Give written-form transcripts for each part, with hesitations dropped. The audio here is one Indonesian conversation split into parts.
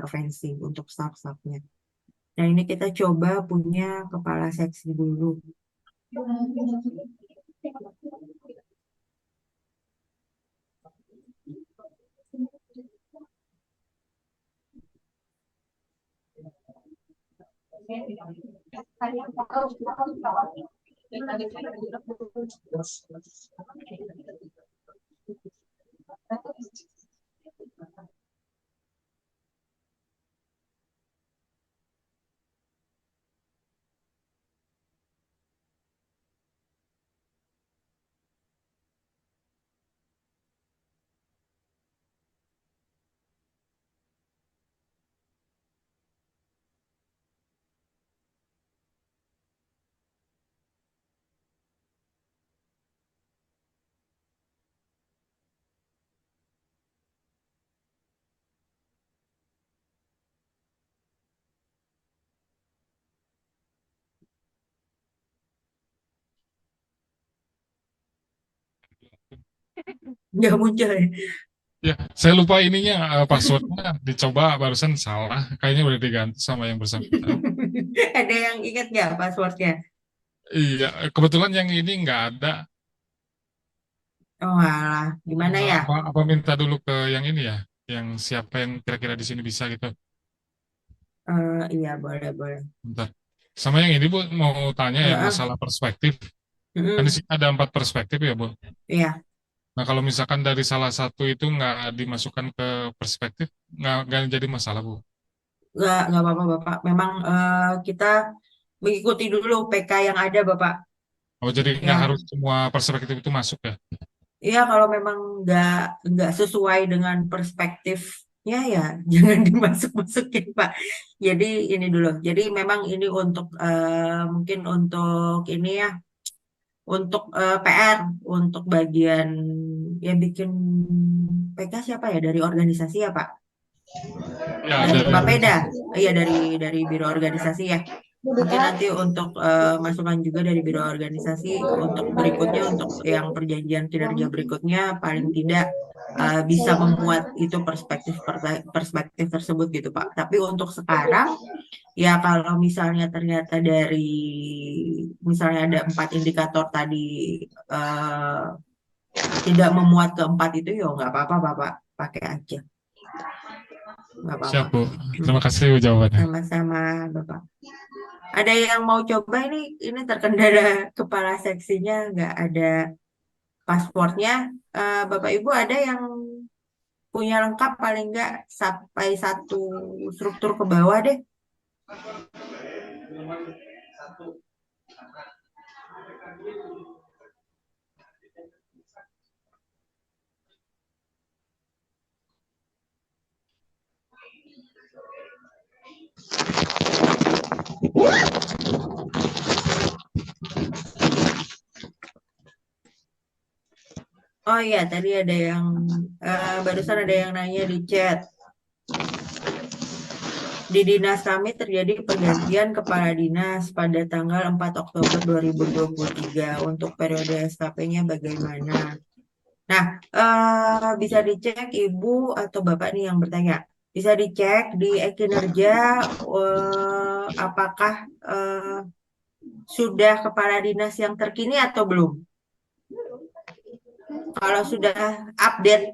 intervensi untuk staf-stafnya. Nah, ini kita coba punya kepala seksi dulu. Nggak muncul ya. Ya, saya lupa ininya passwordnya dicoba barusan salah. Kayaknya udah diganti sama yang bersangkutan. Ada yang ingat nggak passwordnya? Iya, kebetulan yang ini nggak ada. Oh alah, gimana ya? Apa minta dulu ke yang ini ya, yang siapa yang kira-kira di sini bisa gitu. Iya, boleh, boleh. Bentar. Sama yang ini Bu, mau tanya ya Heeh, masalah perspektif. Kan di mm-mm, sini ada 4 perspektif ya Bu. iya, Nah kalau misalkan dari salah satu itu nggak dimasukkan ke perspektif, nggak jadi masalah Bu. nggak apa-apa, Bapak. Memang kita mengikuti dulu PK yang ada, Bapak. Oh jadi nggak Ya, harus semua perspektif itu masuk ya? iya, kalau memang nggak sesuai dengan perspektifnya ya jangan dimasuk-masukin, Pak. Jadi ini dulu. Jadi memang ini untuk mungkin untuk ini ya, untuk PR, untuk bagian ya bikin PK siapa ya dari organisasi ya, Pak? Ya Dari dari Bapeda, organisasi. iya dari biro organisasi ya. Mungkin nanti untuk masukan juga dari biro organisasi untuk berikutnya untuk yang perjanjian kinerja berikutnya paling tidak bisa memuat itu perspektif perspektif tersebut gitu Pak. Tapi untuk sekarang ya kalau misalnya ternyata dari misalnya ada 4 indikator tadi eh, tidak memuat keempat itu ya nggak apa-apa Bapak pakai aja nggak apa-apa. Siap Bu. Hmm. Terima kasih Bu jawabannya. Sama-sama Bapak. Ada yang mau coba ini terkendala kepala seksinya nggak ada pasportnya. Bapak Ibu ada yang punya lengkap paling nggak sampai satu struktur ke bawah deh. Oh iya, tadi ada yang barusan ada yang nanya di chat. Di dinas kami terjadi pergantian kepala dinas pada tanggal 4 Oktober 2023. Untuk periode SKP-nya bagaimana? Nah, bisa dicek Ibu atau Bapak nih yang bertanya. Bisa dicek di kinerja apakah sudah kepala dinas yang terkini atau belum. Kalau sudah update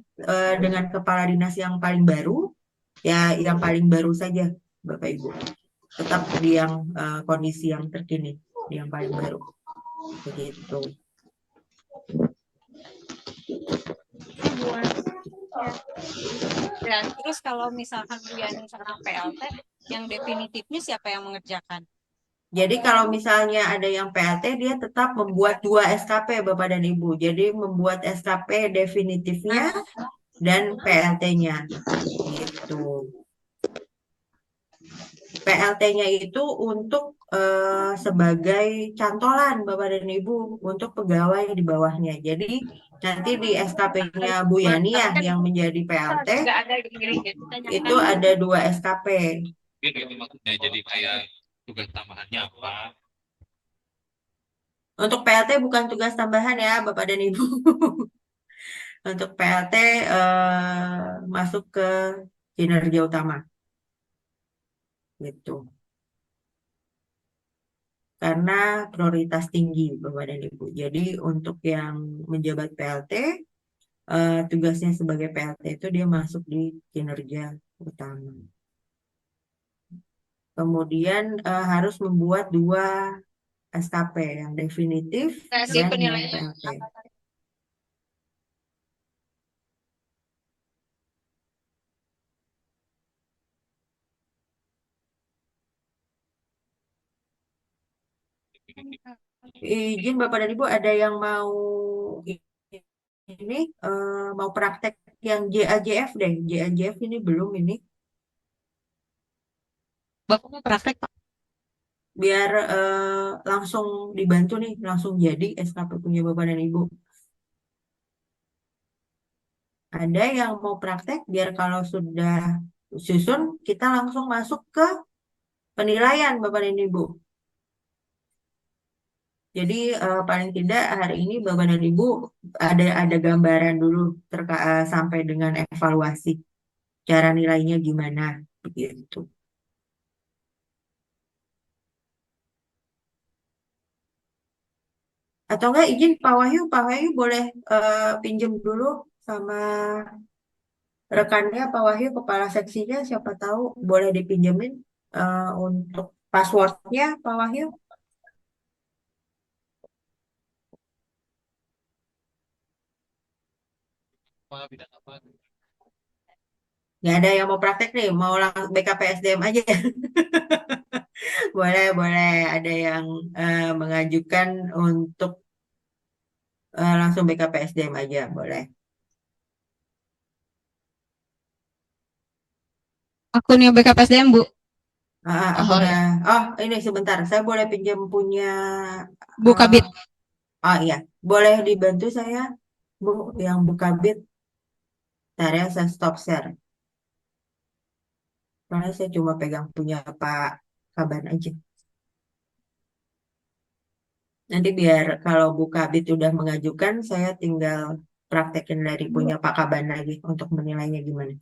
dengan kepala dinas yang paling baru, ya yang paling baru saja, Bapak Ibu. Tetap di yang kondisi yang terkini, di yang paling baru. Begitu. Dan terus kalau misalkan Bu Yani sekarang PLT, yang definitifnya siapa yang mengerjakan? Jadi kalau misalnya ada yang PLT, dia tetap membuat 2 SKP, Bapak dan Ibu. Jadi membuat SKP definitifnya dan PLT-nya. Gitu. PLT-nya itu untuk sebagai cantolan, Bapak dan Ibu, untuk pegawai di bawahnya. Jadi nanti di SKP-nya Bu Yani ya, Tapi kan yang menjadi PLT, nggak ada di diri gitu. itu ada 2 SKP. Mungkin itu maksudnya jadi kayak tugas tambahannya apa? Untuk PLT bukan tugas tambahan ya, Bapak dan Ibu. Untuk PLT masuk ke kinerja utama. gitu. Karena prioritas tinggi Bapak dan Ibu. Jadi untuk yang menjabat PLT, tugasnya sebagai PLT itu dia masuk di kinerja utama. Kemudian harus membuat 2 SKP yang definitif Versi dan yang penilaiannya PLT. apa? Izin Bapak dan Ibu, ada yang mau ini mau praktek yang JAJF deh. JAJF ini belum ini. Bapak mau praktek, Pak? Biar langsung dibantu nih, langsung jadi SKP punya Bapak dan Ibu. Ada yang mau praktek biar kalau sudah susun kita langsung masuk ke penilaian Bapak dan Ibu. Jadi paling tidak hari ini Bapak dan Ibu ada gambaran dulu sampai dengan evaluasi cara nilainya gimana begitu. Atau enggak izin Pak Wahyu boleh pinjem dulu sama rekannya Pak Wahyu kepala seksinya siapa tahu boleh dipinjemin untuk passwordnya Pak Wahyu. Apa bidang apa? Nggak ada yang mau praktek nih, mau langsung BKPSDM aja. Boleh, boleh. Ada yang mengajukan untuk langsung BKPSDM aja, boleh. Akunnya BKPSDM, Bu. Akunnya, Oh, oh ini sebentar, saya boleh pinjam punya, Bu eh, Kabit. oh iya, boleh dibantu saya, Bu, yang buka bit, ntar ya, saya stop share. Karena saya cuma pegang punya Pak Kaban aja. Nanti biar kalau buka bit udah mengajukan, saya tinggal praktekin dari punya Pak Kaban lagi untuk menilainya gimana.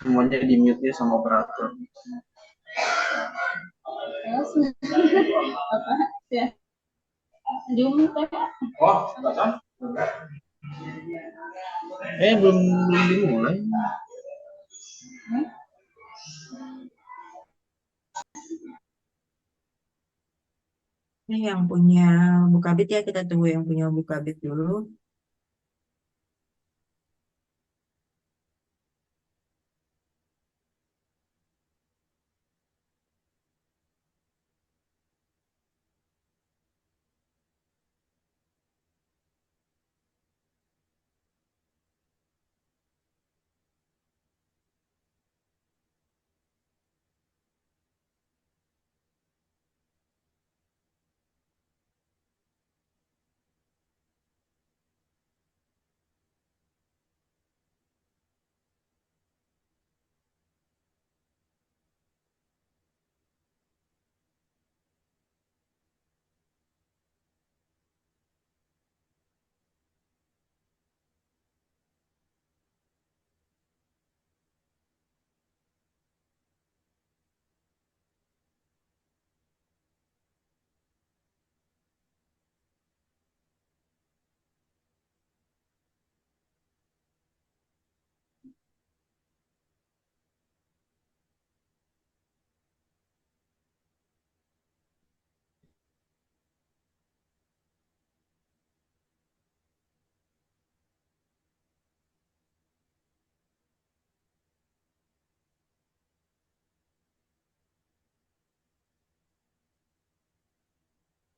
Semuanya di mute ya sama operator. Oh, belum dimulai. Ini yang punya Bukabit ya, kita tunggu yang punya Bukabit dulu.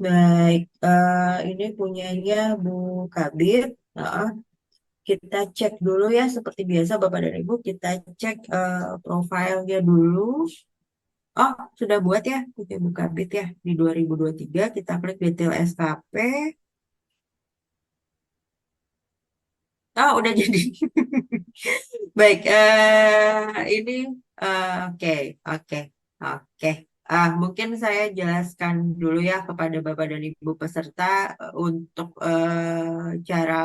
Baik, ini punyanya Bu Kabir. Nah, kita cek dulu ya, seperti biasa Bapak dan Ibu, kita cek profilnya dulu. Oh, sudah buat ya, oke Bu Kabir ya, di 2023, kita klik detail SKP. Oh, udah jadi. Baik, ini oke, oke, oke. Mungkin saya jelaskan dulu ya kepada Bapak dan Ibu peserta untuk cara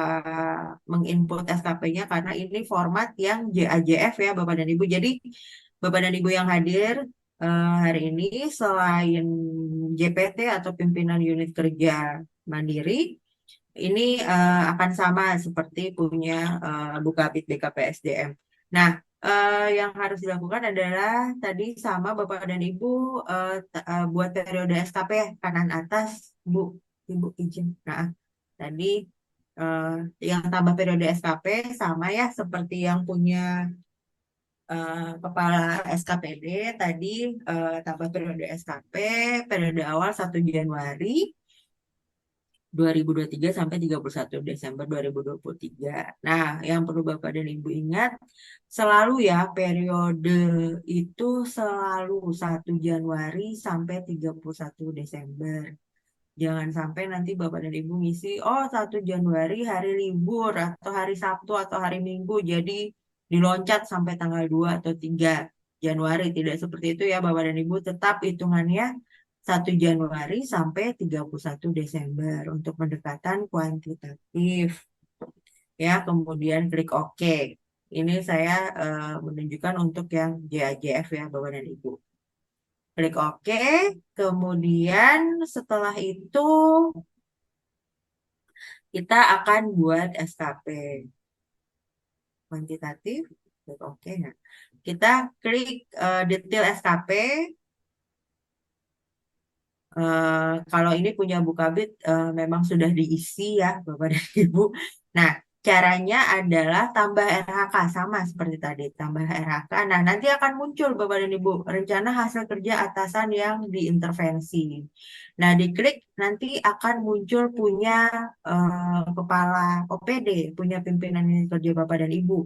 menginput SKP-nya karena ini format yang JAJF ya Bapak dan Ibu. Jadi Bapak dan Ibu yang hadir hari ini selain JPT atau pimpinan unit kerja mandiri, ini akan sama seperti punya Bukabit BKPSDM. Nah, yang harus dilakukan adalah tadi sama Bapak dan Ibu buat periode SKP kanan atas, Bu, Ibu izin. Nah, tadi eh, yang tambah periode SKP sama ya seperti yang punya kepala SKPD tadi tambah periode SKP periode awal 1 Januari 2023 sampai 31 Desember 2023. Nah, yang perlu Bapak dan Ibu ingat, selalu ya periode itu selalu 1 Januari sampai 31 Desember. Jangan sampai nanti Bapak dan Ibu ngisi, oh 1 Januari hari libur atau hari Sabtu atau hari Minggu, jadi diloncat sampai tanggal 2 atau 3 Januari. Tidak seperti itu ya Bapak dan Ibu, tetap hitungannya 1 Januari sampai 31 Desember untuk pendekatan kuantitatif. Ya, kemudian klik OK. Ini saya menunjukkan untuk yang JAJF ya Bapak dan Ibu. Klik OK, kemudian setelah itu kita akan buat SKP kuantitatif. Klik OK. Nah, kita klik detail SKP. Kalau ini punya Bukabit memang sudah diisi ya Bapak dan Ibu. Nah, caranya adalah tambah RHK sama seperti tadi, tambah RHK. Nah, nanti akan muncul Bapak dan Ibu rencana hasil kerja atasan yang diintervensi. Nah, diklik nanti akan muncul punya kepala OPD, punya pimpinan unit kerja Bapak dan Ibu.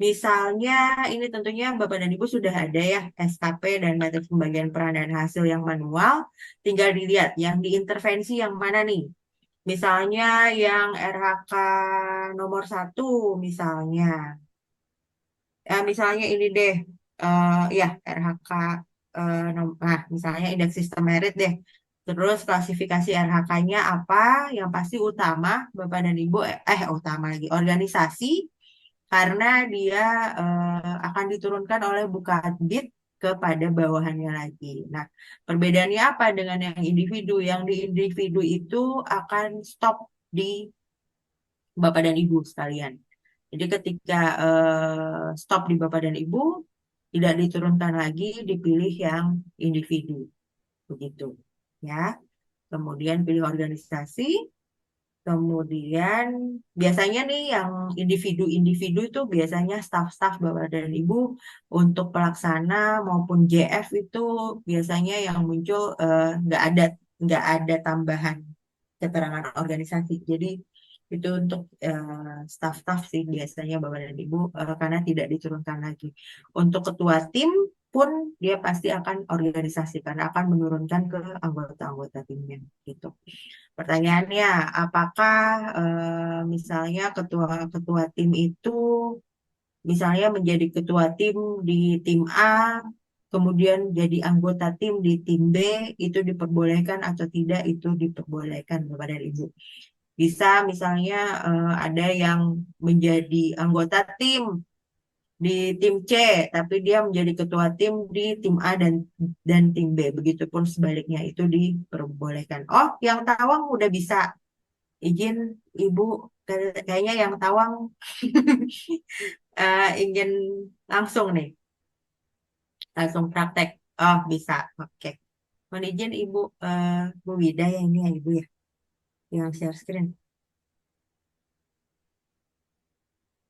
Misalnya ini tentunya Bapak dan Ibu sudah ada ya SKP dan matriks pembagian peran dan hasil yang manual. Tinggal dilihat yang diintervensi yang mana nih. Misalnya yang RHK nomor 1 misalnya. Misalnya ini deh. Ya RHK nah misalnya indeks sistem merit deh. Terus klasifikasi RHK-nya apa? Yang pasti utama Bapak dan Ibu utama lagi organisasi karena dia akan diturunkan oleh Bukabit kepada bawahannya lagi. Nah, perbedaannya apa dengan yang individu? Yang di individu itu akan stop di Bapak dan Ibu sekalian. Jadi ketika stop di Bapak dan Ibu, tidak diturunkan lagi, dipilih yang individu. Begitu. Ya. Kemudian pilih organisasi, kemudian biasanya nih yang individu-individu itu biasanya staf-staf Bapak dan Ibu untuk pelaksana maupun JF itu biasanya yang muncul nggak ada tambahan keterangan organisasi. Jadi itu untuk staf-staf sih biasanya Bapak dan Ibu karena tidak diturunkan lagi. Untuk ketua tim pun dia pasti akan organisasi karena akan menurunkan ke anggota-anggota timnya gitu. Pertanyaannya, apakah misalnya ketua-ketua tim itu misalnya menjadi ketua tim di tim A, kemudian jadi anggota tim di tim B, itu diperbolehkan atau tidak? Itu diperbolehkan Bapak dan Ibu. Bisa misalnya ada yang menjadi anggota tim di tim C, tapi dia menjadi ketua tim di tim A dan tim B. Begitupun sebaliknya itu diperbolehkan. Oh, yang Tawang udah bisa. Izin Ibu, kayaknya yang Tawang ingin langsung nih, langsung praktek. Oh, bisa. Oke. Mohon izin Ibu, Bu Wida ya ini ya Ibu ya, yang share screen.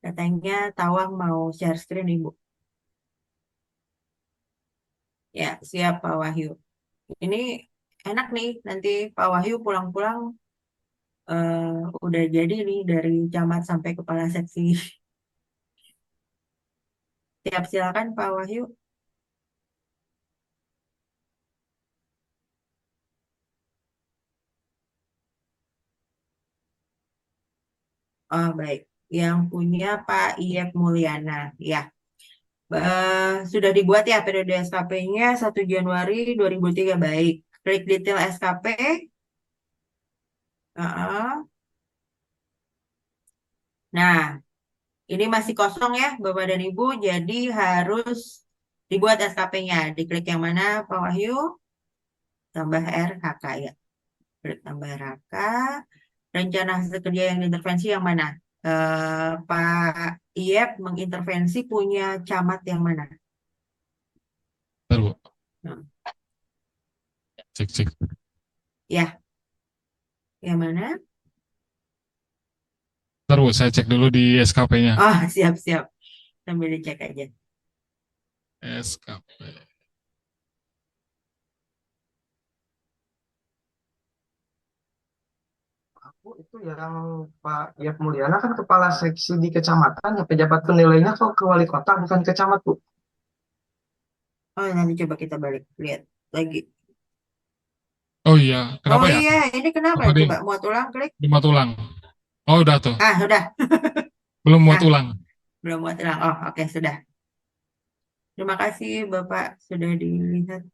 Katanya Tawang mau share screen Ibu. Ya, siap Pak Wahyu. Ini enak nih nanti Pak Wahyu pulang-pulang udah jadi nih dari camat sampai kepala seksi. Siap, silakan Pak Wahyu. Oh, baik. Yang punya Pak Iyep Mulyana. Ya, sudah dibuat ya periode SKP-nya 1 Januari 2003. Baik. Klik detail SKP. Heeh. Nah, ini masih kosong ya, Bapak dan Ibu. Jadi harus dibuat SKP-nya. Diklik yang mana, Pak Wahyu? Tambah RHK ya. Klik tambah RHK. Rencana hasil kerja yang diintervensi yang mana? Pak Iyep mengintervensi punya camat yang mana? Bentar, Bu. Hmm. Cek. Ya, yang mana? Bentar, Bu, saya cek dulu di SKP-nya. Oh, siap-siap. Sambil dicek aja. SKP. Aku itu yang Pak Yap Mulyana kan kepala seksi di kecamatan, ya pejabat penilainya kok ke wali kota bukan ke camat, Bu. Oh, nanti coba kita balik. Lihat lagi. Oh iya, Oh kenapa ya? iya, ini kenapa? Apa nih? Coba muat ulang, klik. Lima tulang. Oh, udah tuh. Ah, sudah. Belum muat Nah, ulang. belum muat ulang. Oh, oke, sudah. Terima kasih, Bapak, sudah dilihat.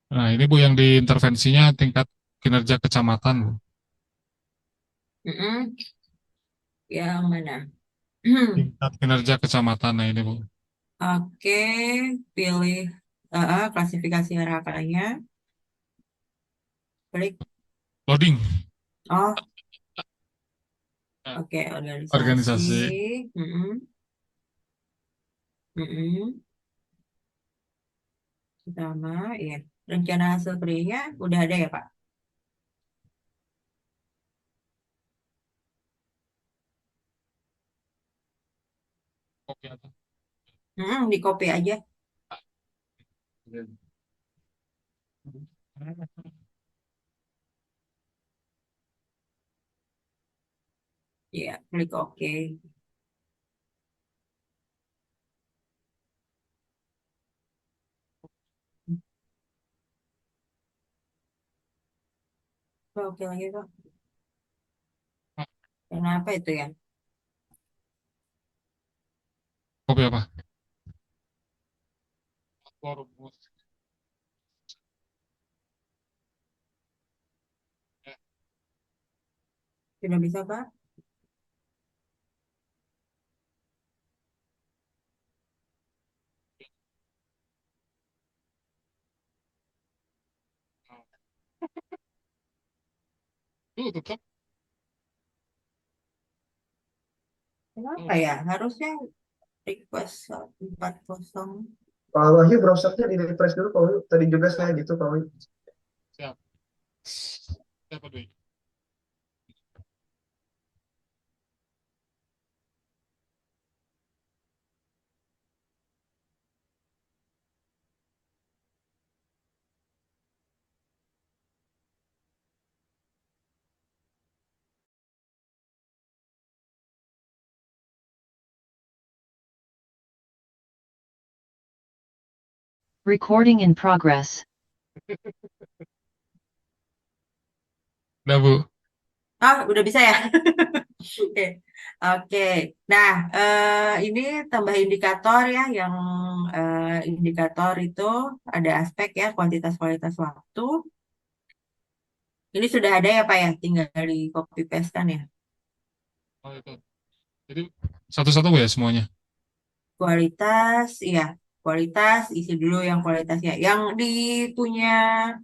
Nah, ini Bu yang diintervensinya tingkat kinerja kecamatan, Bu. Mm-mm. Yang mana? Tingkat kinerja kecamatan, nah ini Bu. Oke, pilih klasifikasi RHK-nya. Klik. Loading. Oh, Nah, oke, organisasi. organisasi. Mm-mm. Mm-mm. Pertama, ya. Rencana hasil kerjanya udah ada ya, Pak? Oke, atas. Di copy aja. Ya, klik oke. Oke lagi, Pak. Kenapa itu ya? Kopi apa? Forum. Sudah bisa, Pak? Tetap. Kenapa ya? Harusnya request 40. Pak Wahyu browsernya di refresh dulu, Pak Wahyu. Tadi juga saya gitu, Pak Wahyu. Siap. Siapa Dwi? Recording in progress. Udah Bu. Oh, udah bisa ya? Oke. Oke. Nah, ini tambah indikator ya, yang indikator itu ada aspek ya, kuantitas kualitas waktu. Ini sudah ada ya Pak ya, tinggal di copy paste kan ya. Oh itu. Jadi satu-satu Bu ya semuanya. Kualitas, iya. Kualitas, isi dulu yang kualitasnya. Yang di punya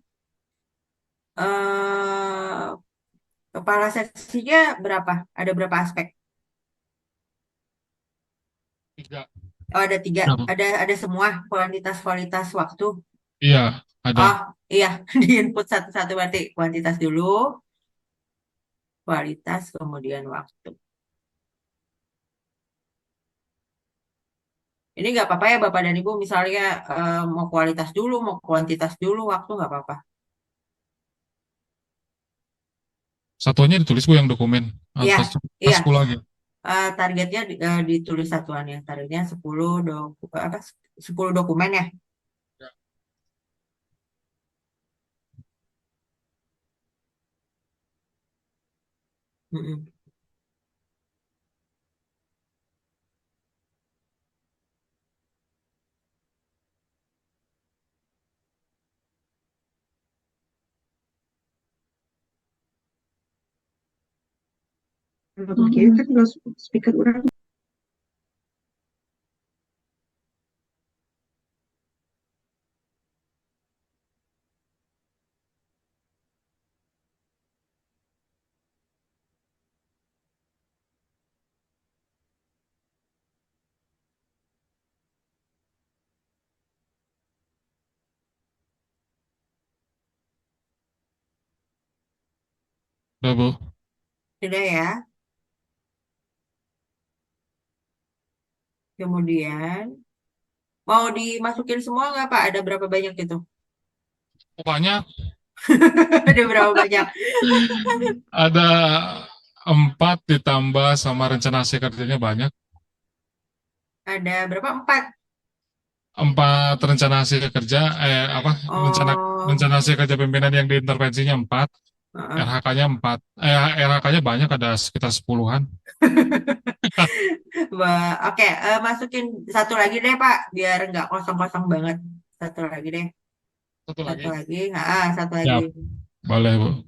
eh kepala seksinya berapa? Ada berapa aspek? 3. Oh, ada 3. Berapa? Ada semua kuantitas kualitas waktu. Iya, ada. Oh, iya. Di input satu-satu berarti kuantitas dulu, kualitas, kemudian waktu. Ini nggak apa-apa ya Bapak dan Ibu, misalnya mau kualitas dulu, mau kuantitas dulu, waktu nggak apa-apa. Satuannya ditulis Bu yang dokumen. Iya, Atau iya. 10 lagi. Targetnya ditulis satuannya. Targetnya 10 dokumen ya. Mm-mm. Oke, kan kalau speaker orang Udah Bu. Sudah ya. Kemudian mau dimasukin semua nggak Pak? Ada berapa banyak itu? Pokoknya Ada berapa banyak? ada 4 ditambah sama rencana hasil kerjanya banyak. Ada berapa? 4. 4 rencana hasil kerja, rencana Oh, rencana hasil kerja pimpinan yang diintervensinya 4, heeh. RHK-nya 4, RHK-nya banyak ada sekitar 10-an. Oke, masukin satu lagi deh Pak, biar nggak kosong-kosong banget. Satu lagi deh. Satu Satu lagi. lagi. Satu lagi. Ya, boleh Bu.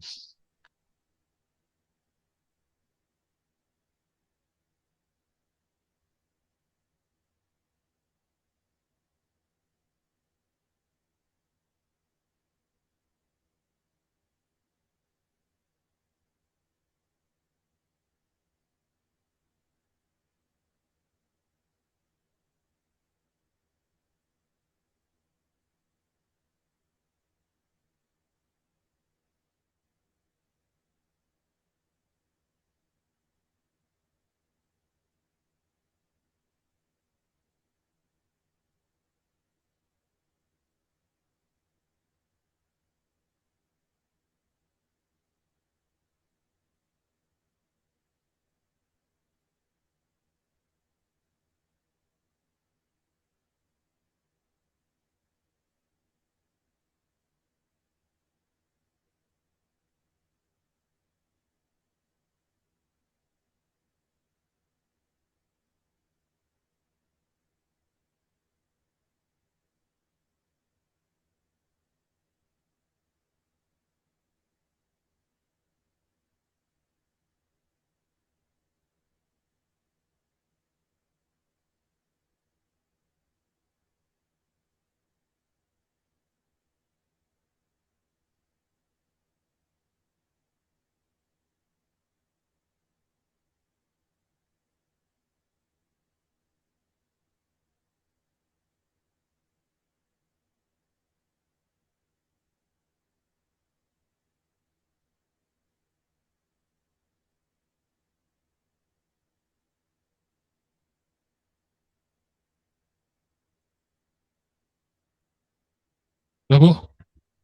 Udah, Bu?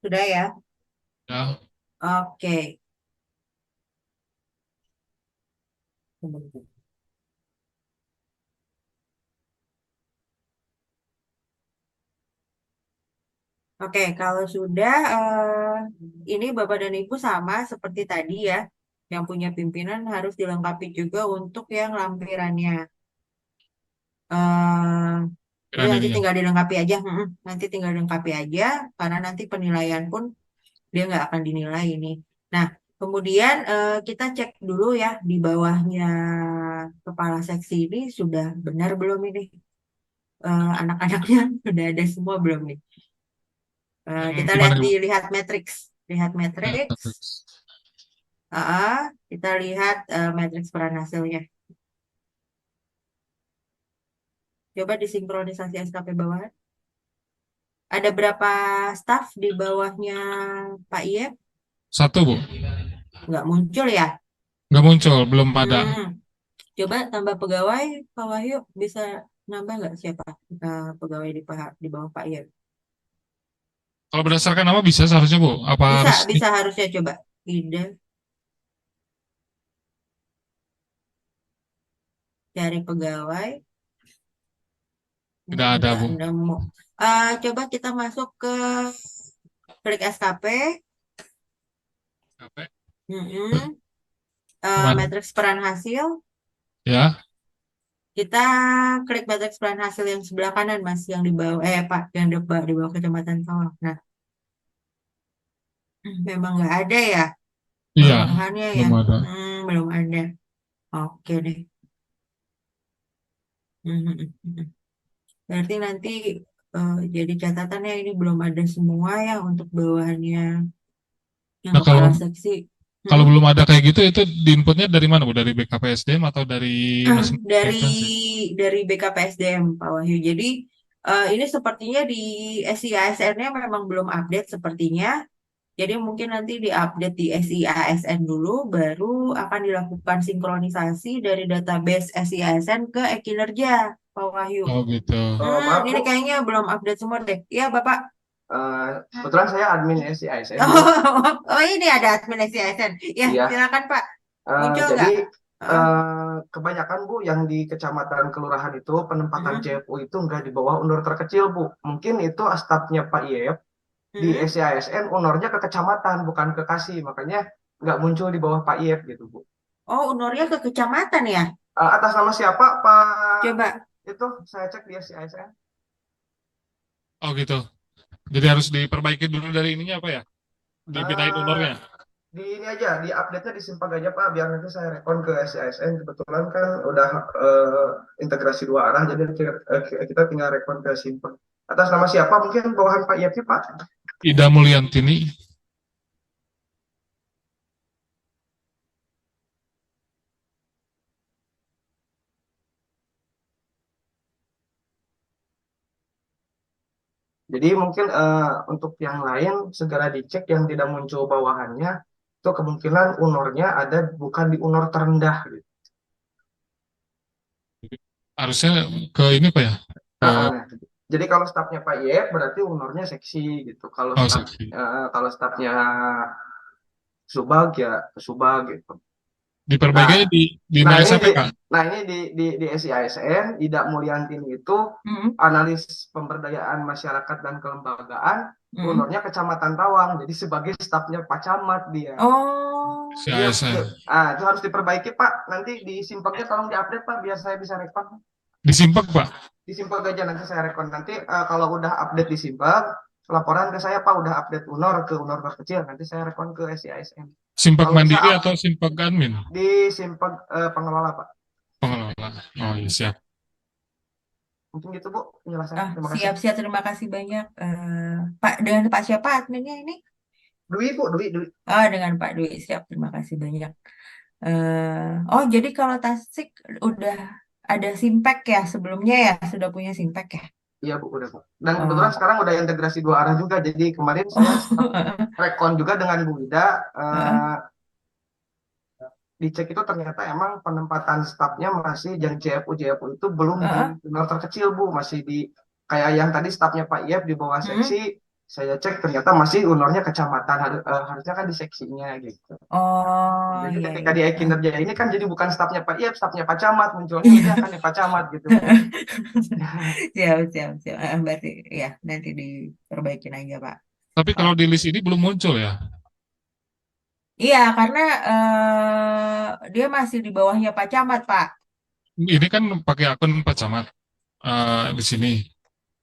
Sudah ya? Ya. Oke. Oke, kalau sudah, ini Bapak dan Ibu sama seperti tadi ya, yang punya pimpinan harus dilengkapi juga untuk yang lampirannya. Eh, Jadi Pikiran nanti ininya. tinggal dilengkapi aja, nanti tinggal dilengkapi aja, karena nanti penilaian pun dia nggak akan dinilai ini. Nah, kemudian kita cek dulu ya di bawahnya kepala seksi ini sudah benar belum ini. Anak-anaknya sudah ada semua belum nih? Kita Gimana, Bu? lihat lihat Ya, matriks. terus. Kita lihat matriks peran hasilnya. Coba disinkronisasi SKP bawahan. Ada berapa staf di bawahnya Pak Iep? 1, Bu. Nggak muncul ya? Nggak muncul, belum ada. Coba tambah pegawai, Pak Wahyu bisa nambah nggak siapa pegawai di bawah Pak Iep? Kalau berdasarkan nama bisa seharusnya, Bu. Apa harus Bisa harusnya coba. Ida. Cari pegawai. tidak ada, Nggak Bu? nemu. Coba kita masuk ke klik SKP. Capek. Gimana? Matriks peran hasil. Ya, Kita klik matriks peran hasil yang sebelah kanan, Mas, yang di bawah, Pak, yang di bawah Kecamatan Tawang. Nah, memang nggak ada ya iya, bawahannya ya. belum ada. Belum ada. Oke deh. Berarti nanti jadi catatannya ini belum ada semua ya untuk bawahannya yang Nah, kepala seksi. kalau belum ada kayak gitu, itu di inputnya dari mana, Bu? Dari BKPSDM atau dari masing-masing instansi? Dari BKPSDM, Pak Wahyu. Jadi ini sepertinya di SIASN-nya memang belum update sepertinya. Jadi mungkin nanti diupdate di SIASN dulu, baru akan dilakukan sinkronisasi dari database SIASN ke e-kinerja, Pak Wahyu. Oh, gitu. Maaf, Ini Bu. kayaknya belum update semua deh. Iya, Bapak. Kebetulan saya admin SIASN. Oh, ini ada admin SIASN. Ya, Iya. silakan Pak. Muncul Jadi nggak? kebanyakan, Bu, yang di kecamatan kelurahan itu penempatan Mhm. CFU itu nggak di bawah UNUR terkecil, Bu. Mungkin itu stafnya Pak Iep di SIASN UNUR-nya ke kecamatan bukan ke Kasih, makanya nggak muncul di bawah Pak Iep gitu, Bu. Oh, UNUR-nya ke kecamatan ya? Atas nama siapa, Pak? Coba. Itu saya cek di SIASN. Oh, gitu. Jadi harus diperbaiki dulu dari ininya apa ya? Dipindahin UNUR-nya. Di ini aja, di update-nya disimpang aja, Pak, biar nanti saya rekon ke SIASN. Kebetulan kan udah integrasi 2 arah, jadi kita tinggal rekon ke simpang. Atas nama siapa? Mungkin bawahan Pak Iep, Pak? Ida Mulyantini. Jadi mungkin untuk yang lain segera dicek yang tidak muncul bawahannya, itu kemungkinan UNUR-nya ada bukan di UNUR terendah gitu. Harusnya ke ini, Pak ya? Jadi kalau stafnya Pak Iep berarti UNUR-nya seksi gitu. Kalau Seksi. kalau stafnya Subag ya Subag gitu. Diperbaikinya di Nah, MSP, Pak. Nah, ini di SIASN, Ida Mulyantini itu analis pemberdayaan masyarakat dan kelembagaan, UNUR-nya Kecamatan Tawang, jadi sebagai stafnya Pak Camat dia. Oh. CASN. Itu harus diperbaiki, Pak. Nanti di simpangnya tolong diupdate, Pak, biar saya bisa rekon. Disimpang, Pak. Disimpang aja nanti saya rekon. Nanti kalau udah update di simpang, laporan ke saya, Pak, udah update UNUR ke UNUR terkecil, nanti saya rekon ke SIASN. Simpang Kalau mandiri bisa, atau simpang admin? Di simpang pengelola, Pak. Pengelola. Oh, iya, siap. Mungkin gitu, Bu, penjelasannya. Terima kasih. Siap, terima kasih banyak. Pak, dengan Pak siapa adminnya ini? Dwi, Bu, Dwi. Oh, dengan Pak Dwi, siap. Terima kasih banyak. Oh, jadi kalau Tasik udah ada Simpek ya sebelumnya ya? Sudah punya Simpek ya? Iya, Bu, udah, Bu. Dan kebetulan sekarang udah integrasi 2 arah juga. Jadi kemarin saya rekon juga dengan Bu Ida. Dicek itu ternyata emang penempatan stafnya masih yang JFU itu belum di UNUR terkecil, Bu. Masih di kayak yang tadi stafnya Pak Iep di bawah seksi, Saya cek ternyata masih honornya kecamatan, harusnya kan di seksinya gitu. Oh Jadi iya ketika iya. di kinerja ini kan jadi bukan stafnya Pak Iep, stafnya Pak Camat, munculnya nanti akan di Pak Camat gitu Bu. Siap siap siap. Berarti ya nanti diperbaikin aja Pak. Tapi Oh, kalau di list ini belum muncul ya. iya karena dia masih di bawahnya Pak Camat Pak. Ini kan pakai akun Pak Camat di sini.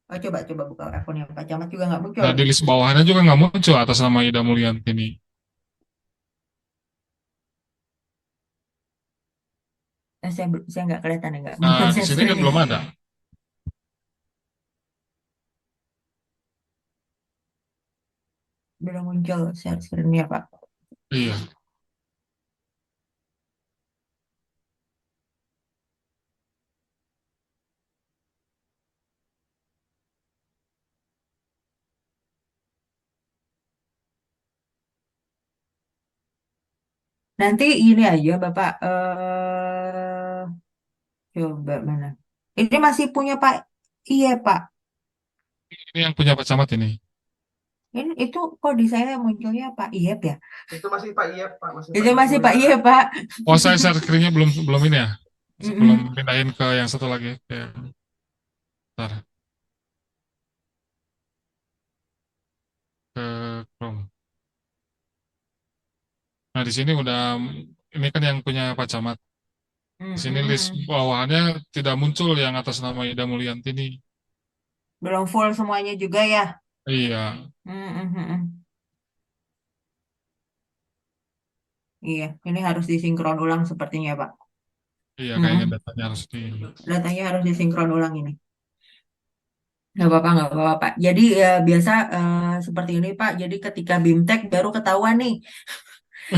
Oh coba coba buka akunnya Pak Camat juga nggak muncul. Nah, di list bawahannya juga nggak muncul atas nama Ida Mulyanti ini. Saya nggak kelihatan ya nggak Nah, muncul di share sini kan screen-nya. belum ada. Belum muncul share screen-nya Pak. Iya. Nanti ini aja Bapak coba mana? Ini masih punya Pak. Iya Pak. Ini yang punya Pak Camat ini. Ini itu kok di saya munculnya Pak Iep ya? Itu masih Pak Iep, Pak, masih Pak Itu Iep masih Pak Mulyana. Iep Pak. Oh, saya share screen-nya belum belum ini ya. Sebelum Mm-mm. pindahin ke yang satu lagi. Bentar, ke Chrome. Nah, di sini udah ini kan yang punya Pak Camat. Di sini list Mm-mm. bawahannya tidak muncul yang atas nama Ida Mulyanti ini. Belum full semuanya juga ya. Iya, Mm-mm. Iya, ini harus disinkron ulang sepertinya Pak. iya kayaknya Mm-mm. datanya harus di. Datanya harus disinkron ulang ini. Nggak apa-apa, nggak apa-apa Pak. Jadi ya biasa seperti ini Pak. Jadi ketika BIMTEK baru ketahuan nih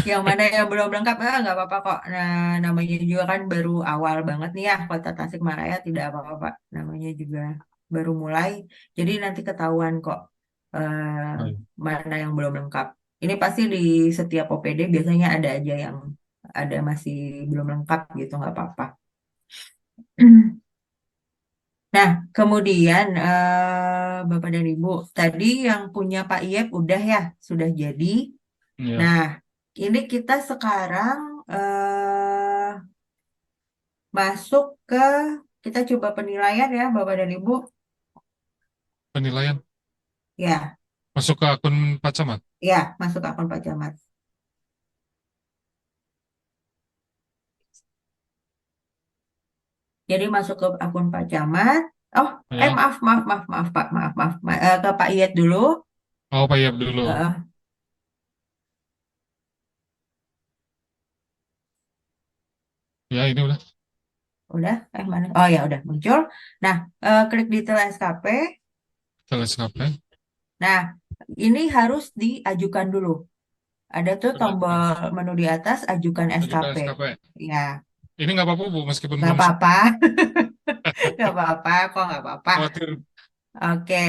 yang mana yang belum lengkap, nggak apa-apa kok. Nah, namanya juga kan baru awal banget nih ya, Kota Tasikmalaya tidak apa-apa, Pak. Namanya juga baru mulai, jadi nanti ketahuan kok Oh, iya. mana yang belum lengkap. Ini pasti di setiap OPD biasanya ada aja yang ada masih belum lengkap gitu, nggak apa-apa. Nah, kemudian Bapak dan Ibu, tadi yang punya Pak Iep udah ya, sudah jadi. Iya, Nah, ini kita sekarang masuk ke kita coba penilaian ya Bapak dan Ibu. penilaian Ya, masuk ke akun Pak Camat. ya, masuk akun Pak Camat. Jadi masuk ke akun Pak Camat. Oh, Ya. maaf, maaf, maaf, maaf Pak, maaf, maaf. Ke Pak Iyet dulu. Oh, Pak Iep dulu. Eh, Ya, ini udah. udah, mana? Oh ya, udah muncul. Nah, klik detail SKP. Teleskop. Nah, ini harus diajukan dulu. Ada tuh Sudah tombol menu di atas, ajukan ajukan SKP. SKP. Ya, Ini nggak apa-apa Bu, meskipun nggak belum apa-apa. Nggak apa-apa, kok nggak apa-apa. khawatir. Oke.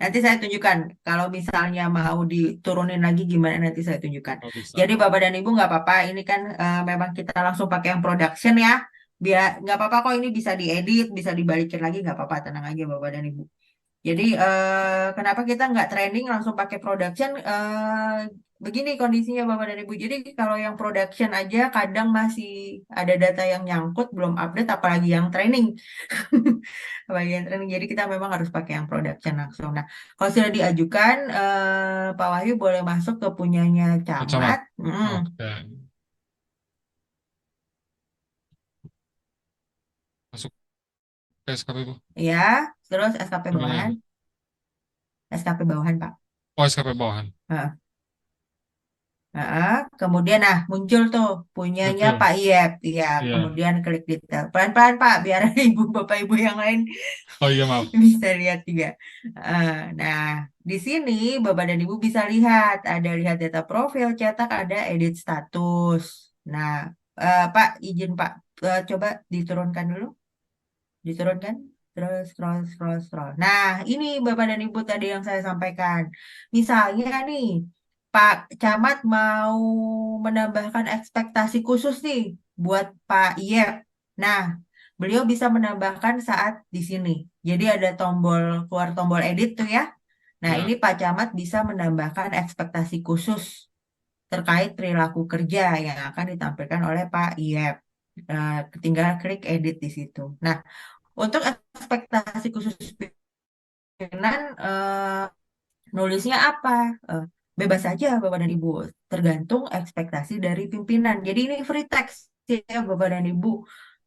Nanti saya tunjukkan. Kalau misalnya mau diturunin lagi gimana nanti saya tunjukkan. Oh, bisa. Jadi Bapak dan Ibu nggak apa-apa. Ini kan memang kita langsung pakai yang production ya. Biar nggak apa-apa kok ini bisa diedit, bisa dibalikin lagi nggak apa-apa. Tenang aja Bapak dan Ibu. Jadi kenapa kita nggak training langsung pakai production? Begini kondisinya Bapak dan Ibu. Jadi kalau yang production aja kadang masih ada data yang nyangkut belum update, apalagi yang training. Bagian training. Jadi kita memang harus pakai yang production langsung. Nah, kalau sudah diajukan, Pak Wahyu boleh masuk ke punyanya Pak Camat. camat. Oke. Masuk ke SKP Bu. Ya, terus SKP Gimana bawahan, lagi? SKP bawahan Pak. Oh, SKP bawahan. Heeh. Heeh. Kemudian nah muncul tuh punyanya Betul. Pak Iep. Ya, Iya. kemudian klik detail. Pelan-pelan Pak, biar ibu bapak ibu yang lain Oh iya, maaf. bisa lihat juga. Nah, di sini Bapak dan Ibu bisa lihat, ada lihat data profil, cetak, ada edit status. Nah, Pak, izin Pak, coba diturunkan dulu, diturunkan, terus scroll, scroll, scroll. Nah, ini Bapak dan Ibu tadi yang saya sampaikan. Misalnya nih, Pak Camat mau menambahkan ekspektasi khusus nih buat Pak Iep. Nah, beliau bisa menambahkan saat di sini. Jadi ada tombol keluar tombol edit tuh ya. Nah, Ya. ini Pak Camat bisa menambahkan ekspektasi khusus terkait perilaku kerja yang akan ditampilkan oleh Pak Iep. Tinggal klik edit di situ. Nah, untuk ekspektasi khusus pimpinan, nulisnya apa? Bebas saja Bapak dan Ibu, tergantung ekspektasi dari pimpinan. Jadi ini free text ya Bapak dan Ibu.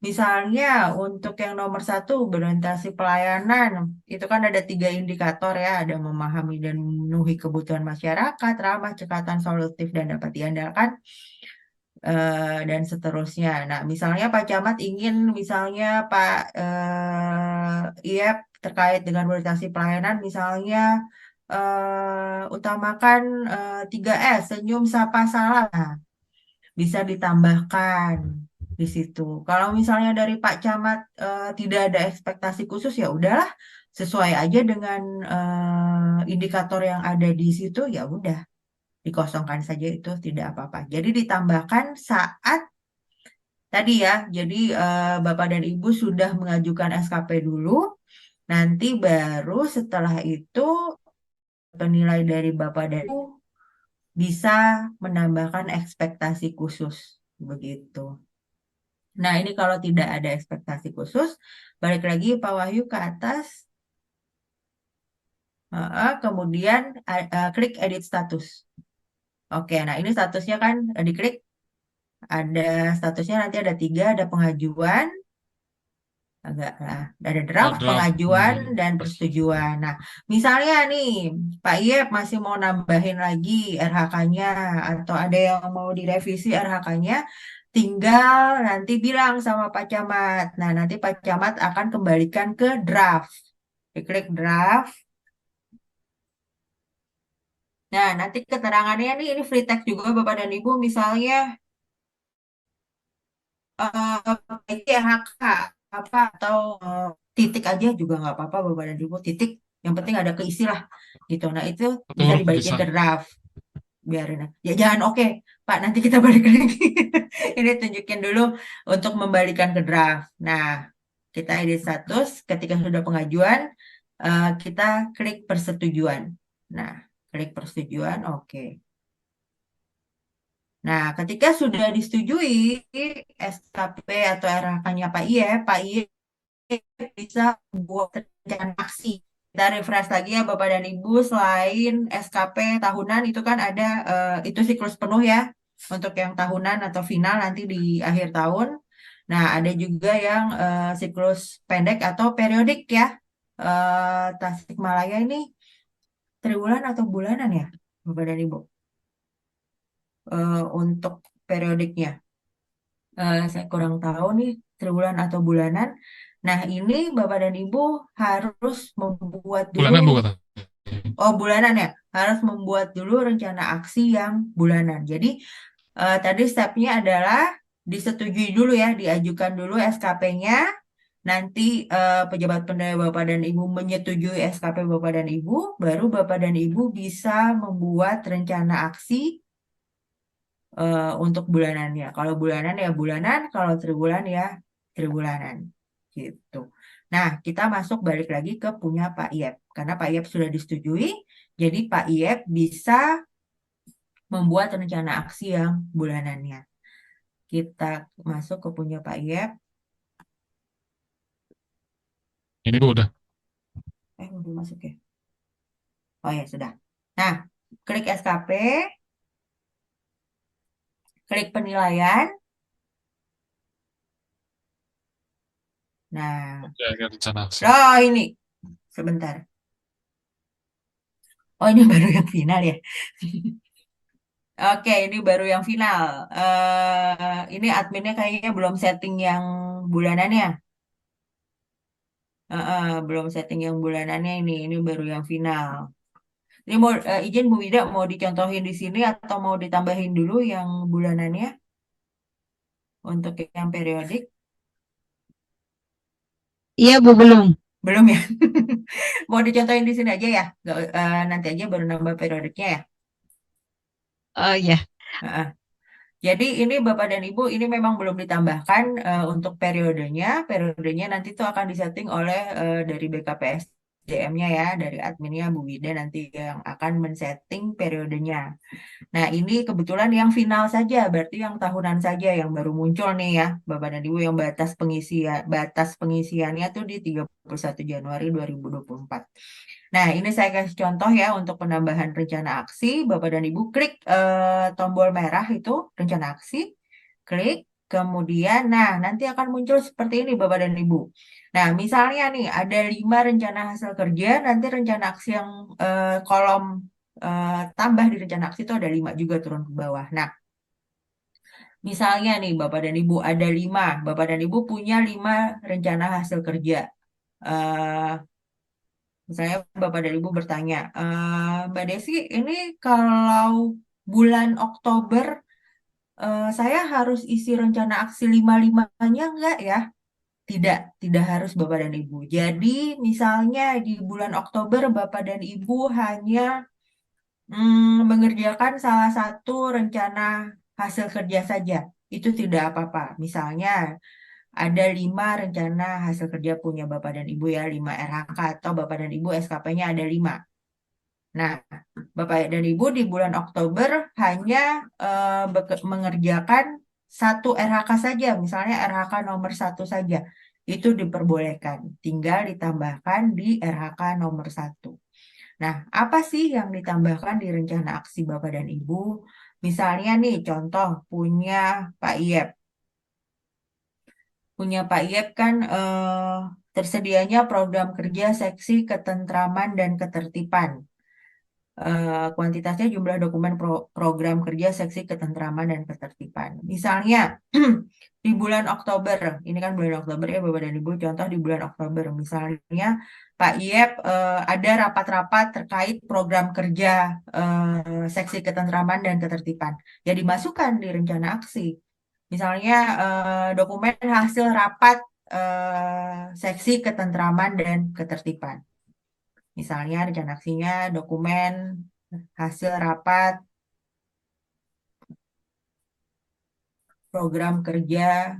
Misalnya untuk yang nomor 1 berorientasi pelayanan, itu kan ada 3 indikator ya, ada memahami dan memenuhi kebutuhan masyarakat, ramah, cekatan, solutif, dan dapat diandalkan, dan seterusnya. Nah, misalnya Pak Camat ingin, misalnya Pak Iep terkait dengan orientasi pelayanan, misalnya utamakan 3S, senyum, sapa, salam. Nah, bisa ditambahkan di situ. Kalau misalnya dari Pak Camat tidak ada ekspektasi khusus, ya udahlah, sesuai aja dengan indikator yang ada di situ, ya udah, dikosongkan saja itu tidak apa-apa. Jadi ditambahkan saat tadi ya, jadi Bapak dan Ibu sudah mengajukan SKP dulu, nanti baru setelah itu penilai dari Bapak dan Ibu bisa menambahkan ekspektasi khusus begitu. Nah, ini kalau tidak ada ekspektasi khusus, balik lagi Pak Wahyu ke atas, kemudian klik edit status. Oke, nah ini statusnya kan diklik, ada statusnya nanti ada 3, ada pengajuan, ada draft, draft. pengajuan, dan persetujuan. Nah, misalnya nih Pak Iep masih mau nambahin lagi RHK-nya atau ada yang mau direvisi RHK-nya, tinggal nanti bilang sama Pak Camat. Nah, nanti Pak Camat akan kembalikan ke draft. Diklik draft. Nah, nanti keterangannya nih, ini free text juga Bapak dan Ibu, misalnya itu RHK apa atau titik aja juga nggak apa-apa Bapak dan Ibu, titik yang penting ada keisi lah gitu. Nah, itu bisa Betul, dibalikin bisa. ke draft, biarin ya, jangan oke Pak, nanti kita balik lagi. Ini tunjukin dulu untuk membalikan ke draft. Nah, kita edit status, ketika sudah pengajuan kita klik persetujuan. Nah, klik persetujuan, oke. Nah, ketika sudah disetujui SKP atau RHK-nya Pak Iep bisa buat rencana aksi. Kita refresh lagi ya Bapak dan Ibu, selain SKP tahunan itu kan ada itu siklus penuh ya, untuk yang tahunan atau final nanti di akhir tahun. Nah, ada juga yang siklus pendek atau periodik ya. Tasikmalaya ini triwulan atau bulanan ya Bapak dan Ibu? Untuk periodiknya. Saya kurang tahu nih triwulan atau bulanan. Nah, ini Bapak dan Ibu harus membuat Bulanan dulu, Bu kata. bulanan ya, harus membuat dulu rencana aksi yang bulanan. Jadi tadi stepnya adalah disetujui dulu ya, diajukan dulu SKP-nya. Nanti pejabat penilai Bapak dan Ibu menyetujui SKP Bapak dan Ibu, baru Bapak dan Ibu bisa membuat rencana aksi untuk bulanannya. Kalau bulanan ya bulanan, kalau triwulan ya triwulanan gitu. Nah, kita masuk balik lagi ke punya Pak Iep. Karena Pak Iep sudah disetujui, jadi Pak Iep bisa membuat rencana aksi yang bulanannya. Kita masuk ke punya Pak Iep. Ini Bu udah. Udah masuk ya? Oh ya, sudah. Nah, klik SKP, klik penilaian. Nah, Oke, ada rencana aksi. oh ini, sebentar. Oh, ini baru yang final ya. Oke, ini baru yang final. Ini adminnya kayaknya belum setting yang bulanannya. Belum setting yang bulanannya ini baru yang final. Ini mau izin Bu Wida mau dicontohin di sini atau mau ditambahin dulu yang bulanannya untuk yang periodik? Iya Bu, belum. Belum ya? Mau dicontohin di sini aja ya? Nanti aja baru nambah periodiknya ya? Oh ya. Heeh. Jadi ini Bapak dan Ibu, ini memang belum ditambahkan untuk periodenya. Periodenya nanti itu akan disetting oleh dari BKPSDM JM-nya ya, dari adminnya Bu Wida nanti yang akan men-setting periodenya. Nah, ini kebetulan yang final saja, berarti yang tahunan saja yang baru muncul nih ya, Bapak dan Ibu, yang batas pengisiannya tuh di 31 Januari 2024. Nah, ini saya kasih contoh ya untuk penambahan rencana aksi. Bapak dan Ibu klik tombol merah itu rencana aksi, klik, kemudian nah nanti akan muncul seperti ini Bapak dan Ibu. Nah, misalnya nih ada 5 rencana hasil kerja, nanti rencana aksi yang kolom tambah di rencana aksi itu ada 5 juga turun ke bawah. Nah, misalnya nih Bapak dan Ibu ada 5, Bapak dan Ibu punya 5 rencana hasil kerja. Eh, Misalnya Bapak dan Ibu bertanya, Mbak Desi, ini kalau bulan Oktober saya harus isi rencana aksi 5-5-nya enggak ya? Tidak, tidak harus Bapak dan Ibu. Jadi misalnya di bulan Oktober Bapak dan Ibu hanya mengerjakan salah satu rencana hasil kerja saja. Itu tidak apa-apa. Misalnya ada 5 rencana hasil kerja punya Bapak dan Ibu ya, 5 RHK atau Bapak dan Ibu SKP-nya ada 5. Nah, Bapak dan Ibu di bulan Oktober hanya mengerjakan satu RHK saja, misalnya RHK nomor 1 saja. Itu diperbolehkan, tinggal ditambahkan di RHK nomor 1. Nah, apa sih yang ditambahkan di rencana aksi Bapak dan Ibu? Misalnya nih, contoh punya Pak Iep. Punya Pak Iep kan tersedianya program kerja seksi ketentraman dan ketertiban. Kuantitasnya jumlah dokumen program kerja seksi ketentraman dan ketertiban. Misalnya di bulan Oktober, ini kan bulan Oktober ya Bapak dan Ibu, contoh di bulan Oktober misalnya Pak Iep ada rapat-rapat terkait program kerja seksi ketentraman dan ketertiban. Ya dimasukkan di rencana aksi. Misalnya dokumen hasil rapat seksi ketentraman dan ketertiban. Misalnya rencana aksinya dokumen hasil rapat program kerja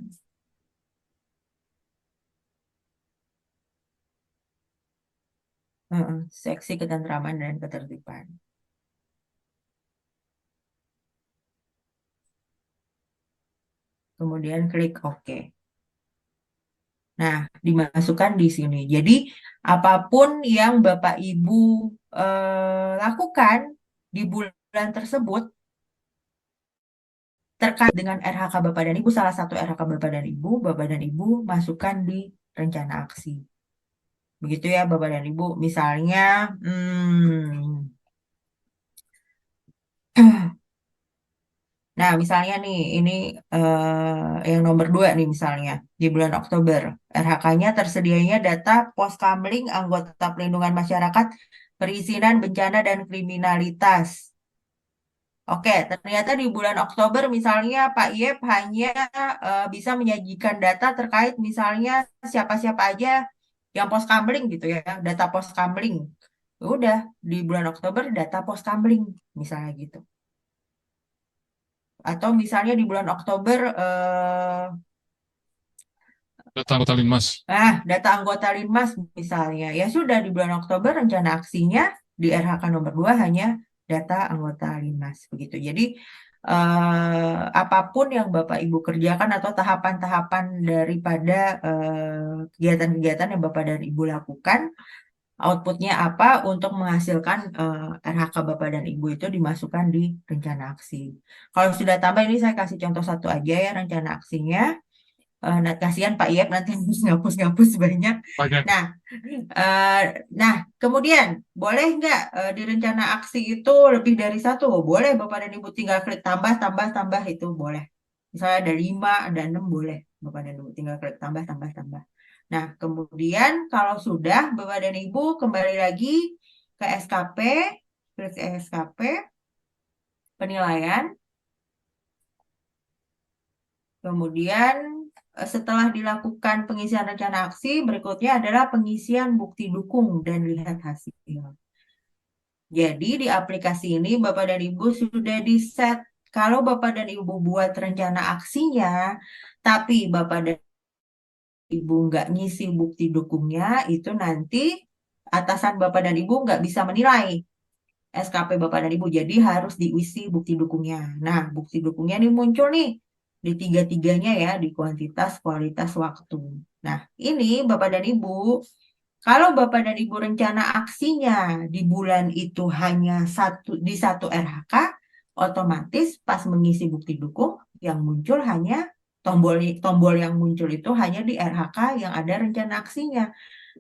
seksi ketentraman dan ketertiban. Kemudian klik OK. Nah, dimasukkan di sini. Jadi, apapun yang Bapak Ibu lakukan di bulan tersebut terkait dengan RHK Bapak dan Ibu, salah satu RHK Bapak dan Ibu masukkan di rencana aksi. Begitu ya Bapak dan Ibu. Misalnya, nah misalnya nih, ini yang nomor 2 nih misalnya, di bulan Oktober. RHK-nya tersedianya data Poskamling Anggota Pelindungan Masyarakat Perizinan Bencana dan Kriminalitas. Oke, ternyata di bulan Oktober misalnya Pak Iep hanya bisa menyajikan data terkait misalnya siapa-siapa aja yang Poskamling gitu ya, data Poskamling. Udah, di bulan Oktober data Poskamling misalnya gitu. Atau misalnya di bulan Oktober Data anggota Linmas. data anggota Linmas misalnya. Ya sudah di bulan Oktober rencana aksinya di RHK nomor 2 hanya data anggota Linmas begitu. Jadi apapun yang Bapak Ibu kerjakan atau tahapan-tahapan daripada kegiatan-kegiatan yang Bapak dan Ibu lakukan, outputnya apa untuk menghasilkan RHK Bapak dan Ibu itu dimasukkan di rencana aksi. Kalau sudah tambah ini saya kasih contoh satu aja ya rencana aksinya. Nah, kasihan Pak Iep nanti harus ngapus-ngapus banyak. Banyak. Nah, kemudian boleh nggak di rencana aksi itu lebih dari 1? Boleh Bapak dan Ibu tinggal klik tambah, tambah, tambah itu boleh. Misalnya ada 5, ada 6 boleh Bapak dan Ibu tinggal klik tambah, tambah, tambah. Nah, kemudian kalau sudah Bapak dan Ibu kembali lagi ke SKP, klik SKP, penilaian, kemudian setelah dilakukan pengisian rencana aksi, berikutnya adalah pengisian bukti dukung dan lihat hasil. Jadi di aplikasi ini Bapak dan Ibu sudah di-set. Kalau Bapak dan Ibu buat rencana aksinya, tapi Bapak dan Ibu nggak ngisi bukti dukungnya, itu nanti atasan Bapak dan Ibu nggak bisa menilai SKP Bapak dan Ibu. Jadi harus diisi bukti dukungnya. Nah, bukti dukungnya ini muncul nih di tiga-tiganya ya, di kuantitas, kualitas, waktu. Nah, ini Bapak dan Ibu, kalau Bapak dan Ibu rencana aksinya di bulan itu hanya satu RHK, otomatis pas mengisi bukti dukung yang muncul hanya tombol tombol yang muncul itu hanya di RHK yang ada rencana aksinya.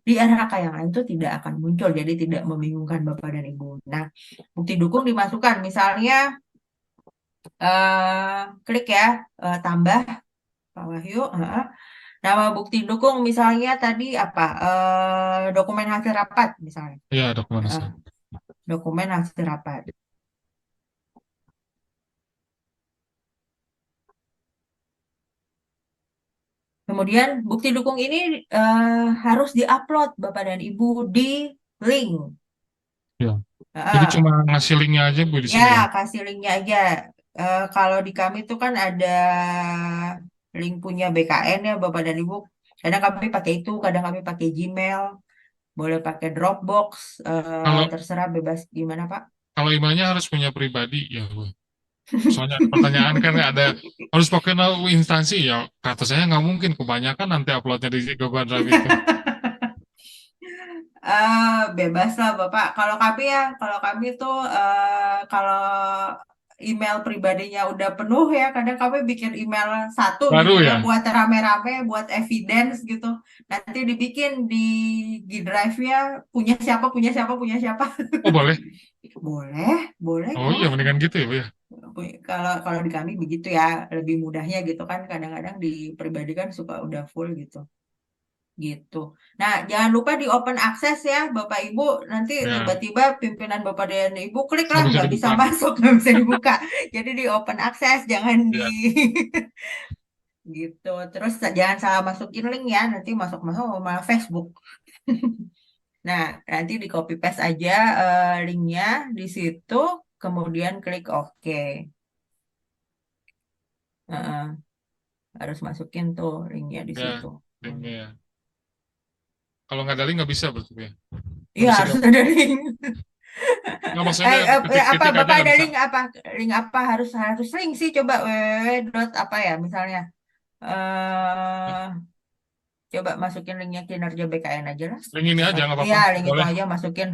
Di RHK yang lain itu tidak akan muncul, jadi tidak membingungkan Bapak dan Ibu. Nah, bukti dukung dimasukkan, misalnya klik ya, tambah Pak Wahyu, nama bukti dukung misalnya tadi apa, dokumen hasil rapat misalnya, Ya, dokumentasi. dokumen hasil rapat. Kemudian bukti dukung ini harus diupload Bapak dan Ibu di link. Ya. Jadi Heeh. cuma ngasih linknya aja Bu di Ya, sini ya. kasih linknya aja. Kalau di kami itu kan ada link punya BKN ya, Bapak dan Ibu. Kadang kami pakai itu, kadang kami pakai Gmail, boleh pakai Dropbox, Kalau terserah bebas gimana, Pak. kalau emailnya harus punya pribadi ya Bu. Soalnya pertanyaan kan ada harus pakai instansi ya. Kata saya nggak mungkin, kebanyakan nanti uploadnya di Google Drive itu. Bebas lah Bapak. Kalau kami tuh kalau email pribadinya udah penuh ya, kadang kami bikin email satu gitu Baru ya ya. buat rame-rame, buat evidence gitu. Nanti dibikin di G-Drive-nya punya siapa, punya siapa, punya siapa. Oh boleh. Boleh, boleh Oh kok. iya mendingan gitu ya Bu ya. Kalau kalau di kami begitu ya, lebih mudahnya gitu kan. Kadang-kadang di pribadi kan suka udah full gitu. Gitu. Nah, jangan lupa di open access ya, Bapak Ibu. Nanti Ya, tiba-tiba pimpinan Bapak dan Ibu klik nggak lah, bisa nggak bisa dibuka. masuk, nggak bisa dibuka. Jadi di open access, jangan di Ya, gitu. Terus jangan salah masukin link ya, nanti masuk-masuk malah Facebook. Nah, nanti di copy paste aja linknya di situ, kemudian klik OK. Heeh, harus masukin tuh linknya di ya, situ. linknya ya. Kalau nggak ada link nggak bisa berarti ya. Nggak Iya, bisa harus ada link. nggak maksudnya Apa ketik-ketik aja Bapak nggak ada bisa. link apa harus harus link sih coba www dot apa ya misalnya Ya, eh coba masukin linknya kinerja BKN aja lah. link ini aja nggak Iya apa-apa. link itu Boleh. aja masukin.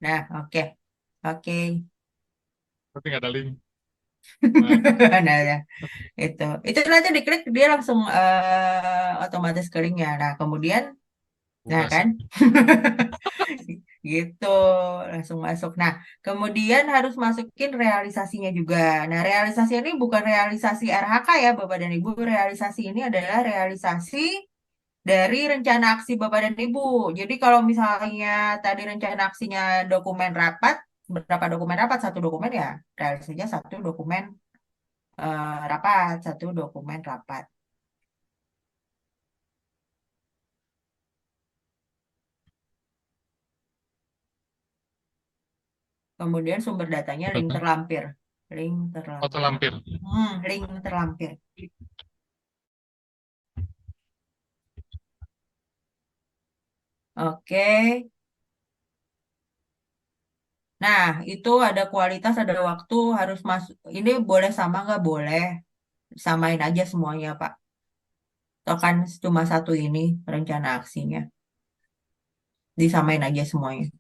Nah oke oke. Berarti nggak ada link. Nah, Nah ya itu nanti diklik dia langsung otomatis ke linknya. Nah kemudian nah buka sih. kan gitu langsung masuk. Nah, kemudian harus masukin realisasinya juga. Nah, realisasi ini bukan realisasi RHK ya, Bapak dan Ibu. Realisasi ini adalah realisasi dari rencana aksi Bapak dan Ibu. Jadi kalau misalnya tadi rencana aksinya dokumen rapat, berapa dokumen rapat? Satu dokumen ya, realisasinya satu dokumen rapat, satu dokumen rapat. Kemudian sumber datanya link Berapa? terlampir. Link Foto terlampir. lampir. Link terlampir. Oke. Nah, itu ada kualitas, ada waktu, harus masuk. Ini boleh sama nggak? Boleh. Samain aja semuanya, Pak. Toh kan cuma satu ini rencana aksinya. Disamain aja semuanya.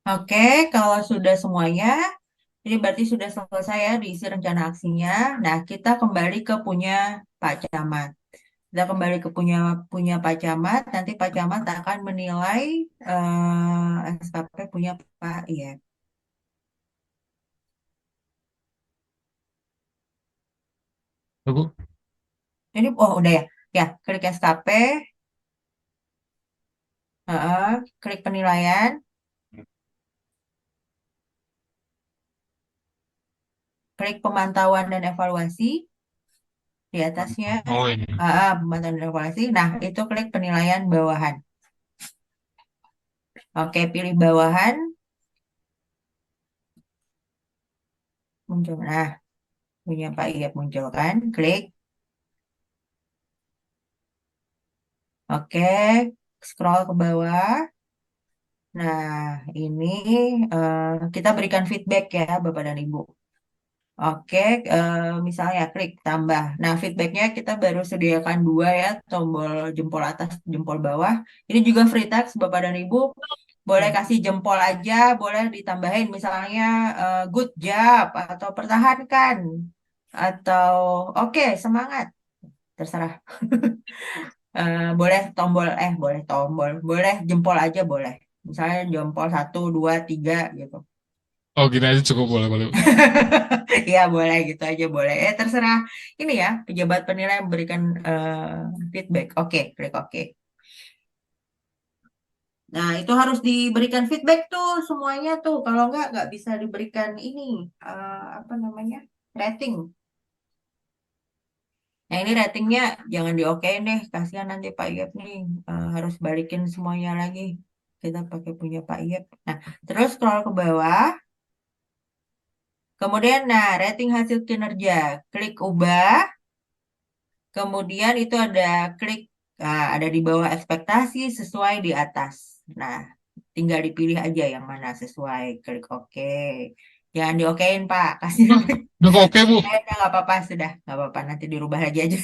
Oke, kalau sudah semuanya, ini berarti sudah selesai ya diisi rencana aksinya. Nah, kita kembali ke punya Pak Camat. Kita kembali ke punya punya Pak Camat. Nanti Pak Camat akan menilai SKP punya Pak Iya. Bu. Ini udah ya. Ya, klik SKP, klik penilaian, klik pemantauan dan evaluasi di atasnya. Oh ini. Pemantauan dan evaluasi. Nah, itu klik penilaian bawahan. Oke, pilih bawahan. Muncul. Nah, punya Pak Iyap muncul kan? Klik. Oke, scroll ke bawah. Nah, ini kita berikan feedback ya, Bapak dan Ibu. Oke, misalnya klik tambah. Nah, feedbacknya kita baru sediakan dua ya, tombol jempol atas, jempol bawah. Ini juga free text, Bapak dan Ibu. Boleh kasih jempol aja, boleh ditambahin misalnya good job, atau pertahankan, atau oke, semangat. Terserah. Boleh jempol aja boleh. Misalnya jempol 1, 2, 3 gitu. Oh gini aja cukup boleh boleh. Iya boleh gitu aja boleh. Terserah ini ya pejabat penilai memberikan feedback. Oke, klik oke. Nah itu harus diberikan feedback tuh semuanya tuh. Kalau nggak bisa diberikan ini apa namanya rating. Nah ini ratingnya jangan diokein deh. Kasihan nanti Pak Iyep nih harus balikin semuanya lagi. Kita pakai punya Pak Iyep. Nah terus scroll ke bawah. Kemudian nah rating hasil kinerja. Klik ubah. Kemudian itu ada klik, ada di bawah ekspektasi, sesuai di atas. Nah, tinggal dipilih aja yang mana sesuai. Klik oke. Jangan diokein, Pak. Kasih Udah kok oke Bu. nggak apa-apa, sudah. Nggak apa-apa, nanti dirubah lagi aja.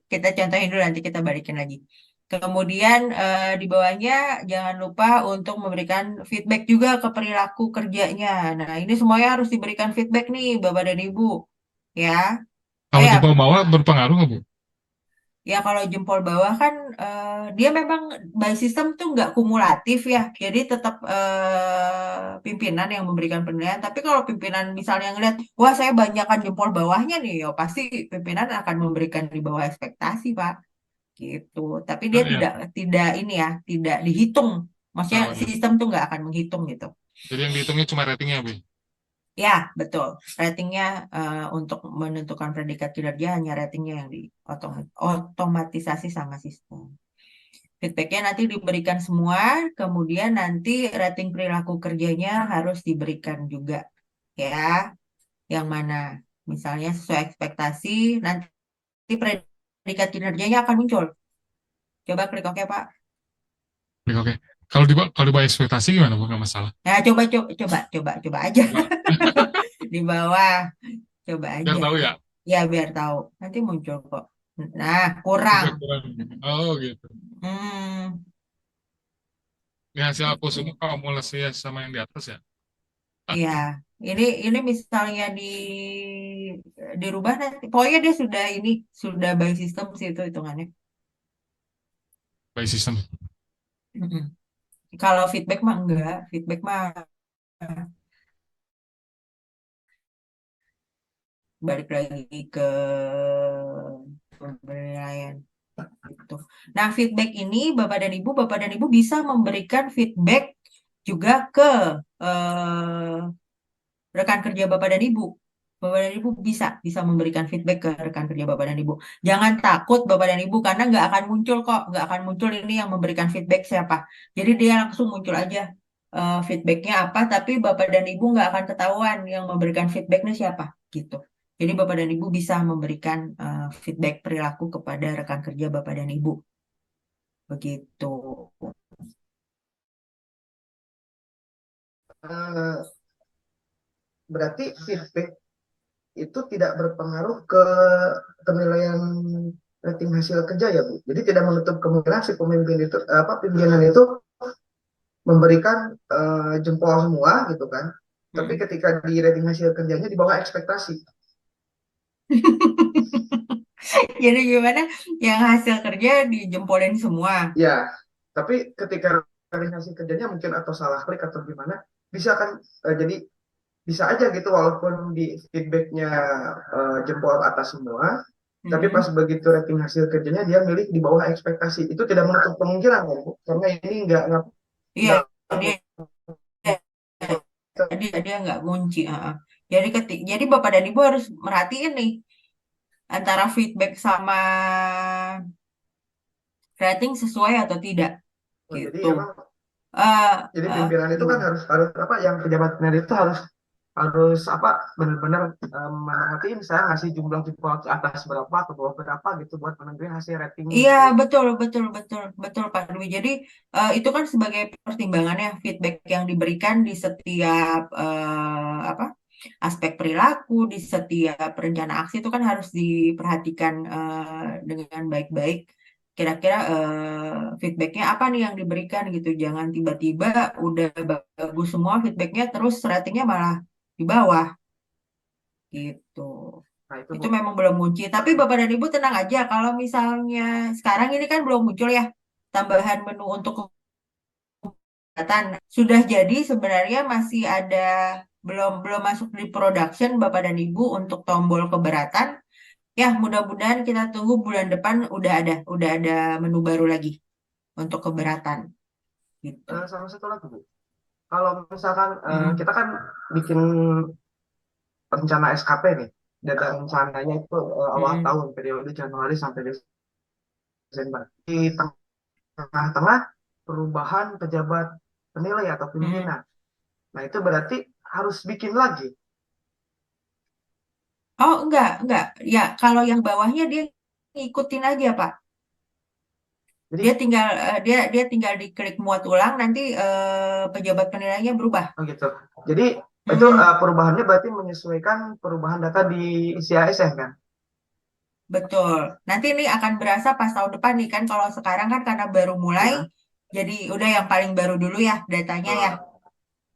Kita contohin dulu, nanti kita balikin lagi. Kemudian di bawahnya jangan lupa untuk memberikan feedback juga ke perilaku kerjanya. Nah, ini semuanya harus diberikan feedback nih, Bapak dan Ibu. Ya. Kalau Ya, jempol bawah berpengaruh nggak Bu? ya kalau jempol bawah kan dia memang by system tuh nggak kumulatif ya. Jadi tetap pimpinan yang memberikan penilaian. Tapi kalau pimpinan misalnya ngeliat, wah saya banyakkan jempol bawahnya nih, ya pasti pimpinan akan memberikan di bawah ekspektasi, Pak. Gitu. Tapi dia Nah, ya. tidak ini ya, tidak dihitung. Maksudnya Oh, ya. sistem tuh nggak akan menghitung gitu. Jadi yang dihitungnya cuma ratingnya Bu. Ya, betul. Ratingnya untuk menentukan predikat kinerja hanya ratingnya yang otomatisasi sama sistem. Feedbacknya nanti diberikan semua, kemudian nanti rating perilaku kerjanya harus diberikan juga. Ya, yang mana? Misalnya sesuai ekspektasi, nanti predikat kinerjanya akan muncul. Coba klik oke, Pak. Oke, oke. Kalau di bawah ekspektasi gimana Bu? Nggak masalah. Nah, coba aja. Di bawah, coba Biar aja. tahu ya. Ya, biar tahu. Nanti muncul kok. Nah, Oke, kurang. kurang. Oh gitu. Hmm, Ini hasil aku gitu. semua akumulasi sama yang di atas ya. Iya, ini misalnya dirubah nanti. Pokoknya dia sudah by system sih itu hitungannya. By system. Mm-mm. Kalau feedback mah enggak, feedback mah balik lagi ke penilaian gitu. Nah, feedback ini Bapak dan Ibu bisa memberikan feedback juga ke rekan kerja Bapak dan Ibu. Bapak dan Ibu bisa memberikan feedback ke rekan kerja Bapak dan Ibu. Jangan takut Bapak dan Ibu karena nggak akan muncul kok, nggak akan muncul ini yang memberikan feedback siapa. Jadi dia langsung muncul aja feedbacknya apa, tapi Bapak dan Ibu nggak akan ketahuan yang memberikan feedbacknya siapa gitu. Jadi Bapak dan Ibu bisa memberikan feedback perilaku kepada rekan kerja Bapak dan Ibu. Begitu. Eh, berarti feedback itu tidak berpengaruh ke penilaian rating hasil kerja ya Bu. Jadi tidak menutup kemungkinan si pemimpin itu pimpinan itu memberikan jempol semua gitu kan. Tapi Mm-mm. ketika di rating hasil kerjanya di bawah ekspektasi. Jadi gimana? Yang hasil kerja dijempolin semua. Ya, tapi ketika rating hasil kerjanya mungkin atau salah klik atau gimana, bisa kan jadi bisa aja gitu walaupun di feedbacknya jempol atas semua, tapi pas Mm-mm. begitu rating hasil kerjanya dia milih di bawah ekspektasi. Itu tidak menutup kemungkinan kan, Bu? Karena ini Iya, nggak dia dia nggak ngunci. Jadi jadi Bapak dan Ibu harus merhatiin nih antara feedback sama rating sesuai atau tidak jadi gitu. emang Eh jadi pimpinan itu kan Gimana? harus harus apa yang pejabat senior itu harus harus apa benar-benar merhatiin saya ngasih jumlah jempol ke atas berapa ke bawah berapa gitu buat menentuin hasil ratingnya Iya, gitu. betul, betul, betul, betul, Pak Dwi. Jadi itu kan sebagai pertimbangannya feedback yang diberikan di setiap apa aspek perilaku, di setiap rencana aksi itu kan harus diperhatikan dengan baik-baik. Kira-kira feedbacknya apa nih yang diberikan gitu. Jangan tiba-tiba udah bagus semua feedbacknya, terus ratingnya malah di bawah gitu. Nah itu Bu. Itu memang belum muncul. Tapi Bapak dan Ibu tenang aja kalau misalnya sekarang ini kan belum muncul ya tambahan menu untuk kesehatan. Sudah jadi sebenarnya masih ada belum belum masuk di production Bapak dan Ibu untuk tombol keberatan. Ya, mudah-mudahan kita tunggu bulan depan udah ada menu baru lagi untuk keberatan gitu. Sama satu lagi Bu, kalau misalkan Mm-mm. kita kan bikin rencana SKP nih, data rencananya itu awal Mm-mm. tahun periode Januari sampai Desember. Di tengah-tengah perubahan pejabat penilai atau Mm-mm. pimpinan. Nah itu berarti harus bikin lagi. Oh, enggak. Ya, kalau yang bawahnya dia ngikutin aja, Pak. Dia Jadi tinggal dia tinggal diklik muat ulang nanti pejabat penilaiannya berubah. oh gitu. Jadi itu Mm-mm, perubahannya berarti menyesuaikan perubahan data di CASN kan? betul. Nanti ini akan berasa pas tahun depan nih kan kalau sekarang kan karena baru mulai Ya. jadi udah yang paling baru dulu ya datanya ya.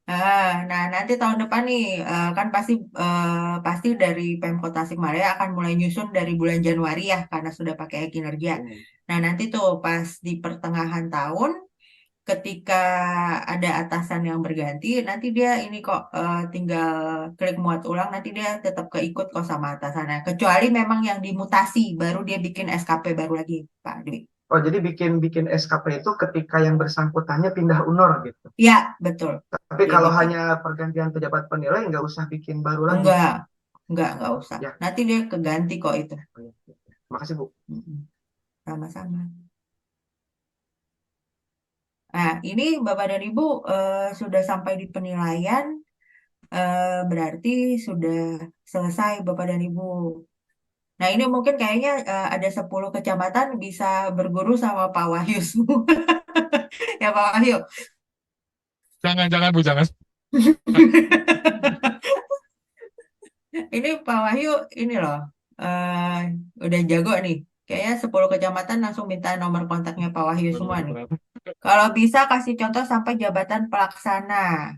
Nah, nanti tahun depan nih kan pasti dari Pemkot Tasikmalaya akan mulai nyusun dari bulan Januari ya karena sudah pakai kinerja. Nah, nanti tuh pas di pertengahan tahun ketika ada atasan yang berganti, nanti dia ini kok tinggal klik muat ulang, nanti dia tetap keikut kok sama atasannya. Kecuali memang yang dimutasi, baru dia bikin SKP baru lagi, Pak Dwi. Oh jadi bikin bikin SKP itu ketika yang bersangkutannya pindah UNOR gitu. Ya, betul. Tapi Dia kalau bikin. hanya pergantian pejabat penilai nggak usah bikin baru lagi. Enggak, enggak usah. Ya. Nanti dia keganti kok itu. Oh, ya. Makasih Bu. Mm-mm. Sama-sama. Nah, ini Bapak dan Ibu sudah sampai di penilaian, berarti sudah selesai Bapak dan Ibu. Nah, ini mungkin kayaknya ada 10 kecamatan bisa berguru sama Pak Wahyu semua. Ya Pak Wahyu. Jangan Bu, jangan. Ini Pak Wahyu ini loh. eh Udah jago nih. Kayaknya 10 kecamatan langsung minta nomor kontaknya Pak Wahyu semua Waduh, nih. berat. Kalau bisa kasih contoh sampai jabatan pelaksana.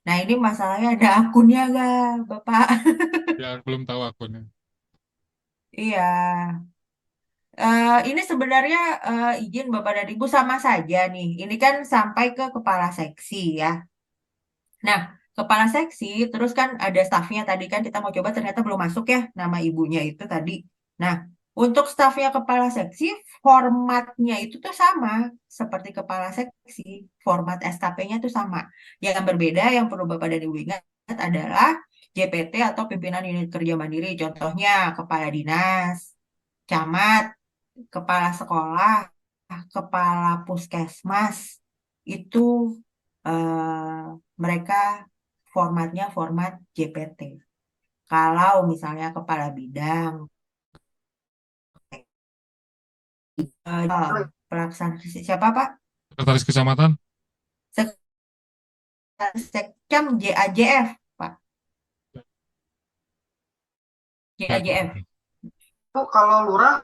Nah, ini masalahnya ada akunnya nggak, Bapak? Ya, belum tahu akunnya. Iya. Ini sebenarnya izin Bapak dan Ibu sama saja nih. Ini kan sampai ke kepala seksi ya. Nah, kepala seksi, terus kan ada stafnya tadi kan kita mau coba ternyata belum masuk ya nama ibunya itu tadi. Nah, untuk stafnya kepala seksi, formatnya itu tuh sama seperti kepala seksi. Format SKP-nya tuh sama. Yang berbeda yang perlu Bapak dan Ibu ingat adalah JPT atau pimpinan unit kerja mandiri. Contohnya kepala dinas, camat, kepala sekolah, kepala puskesmas. Itu mereka formatnya format JPT. Kalau misalnya kepala bidang, pelaksana siapa Pak? Sekretaris Kecamatan? Sekcam JAJF Pak, Ya, JAJF. Bu kalau lurah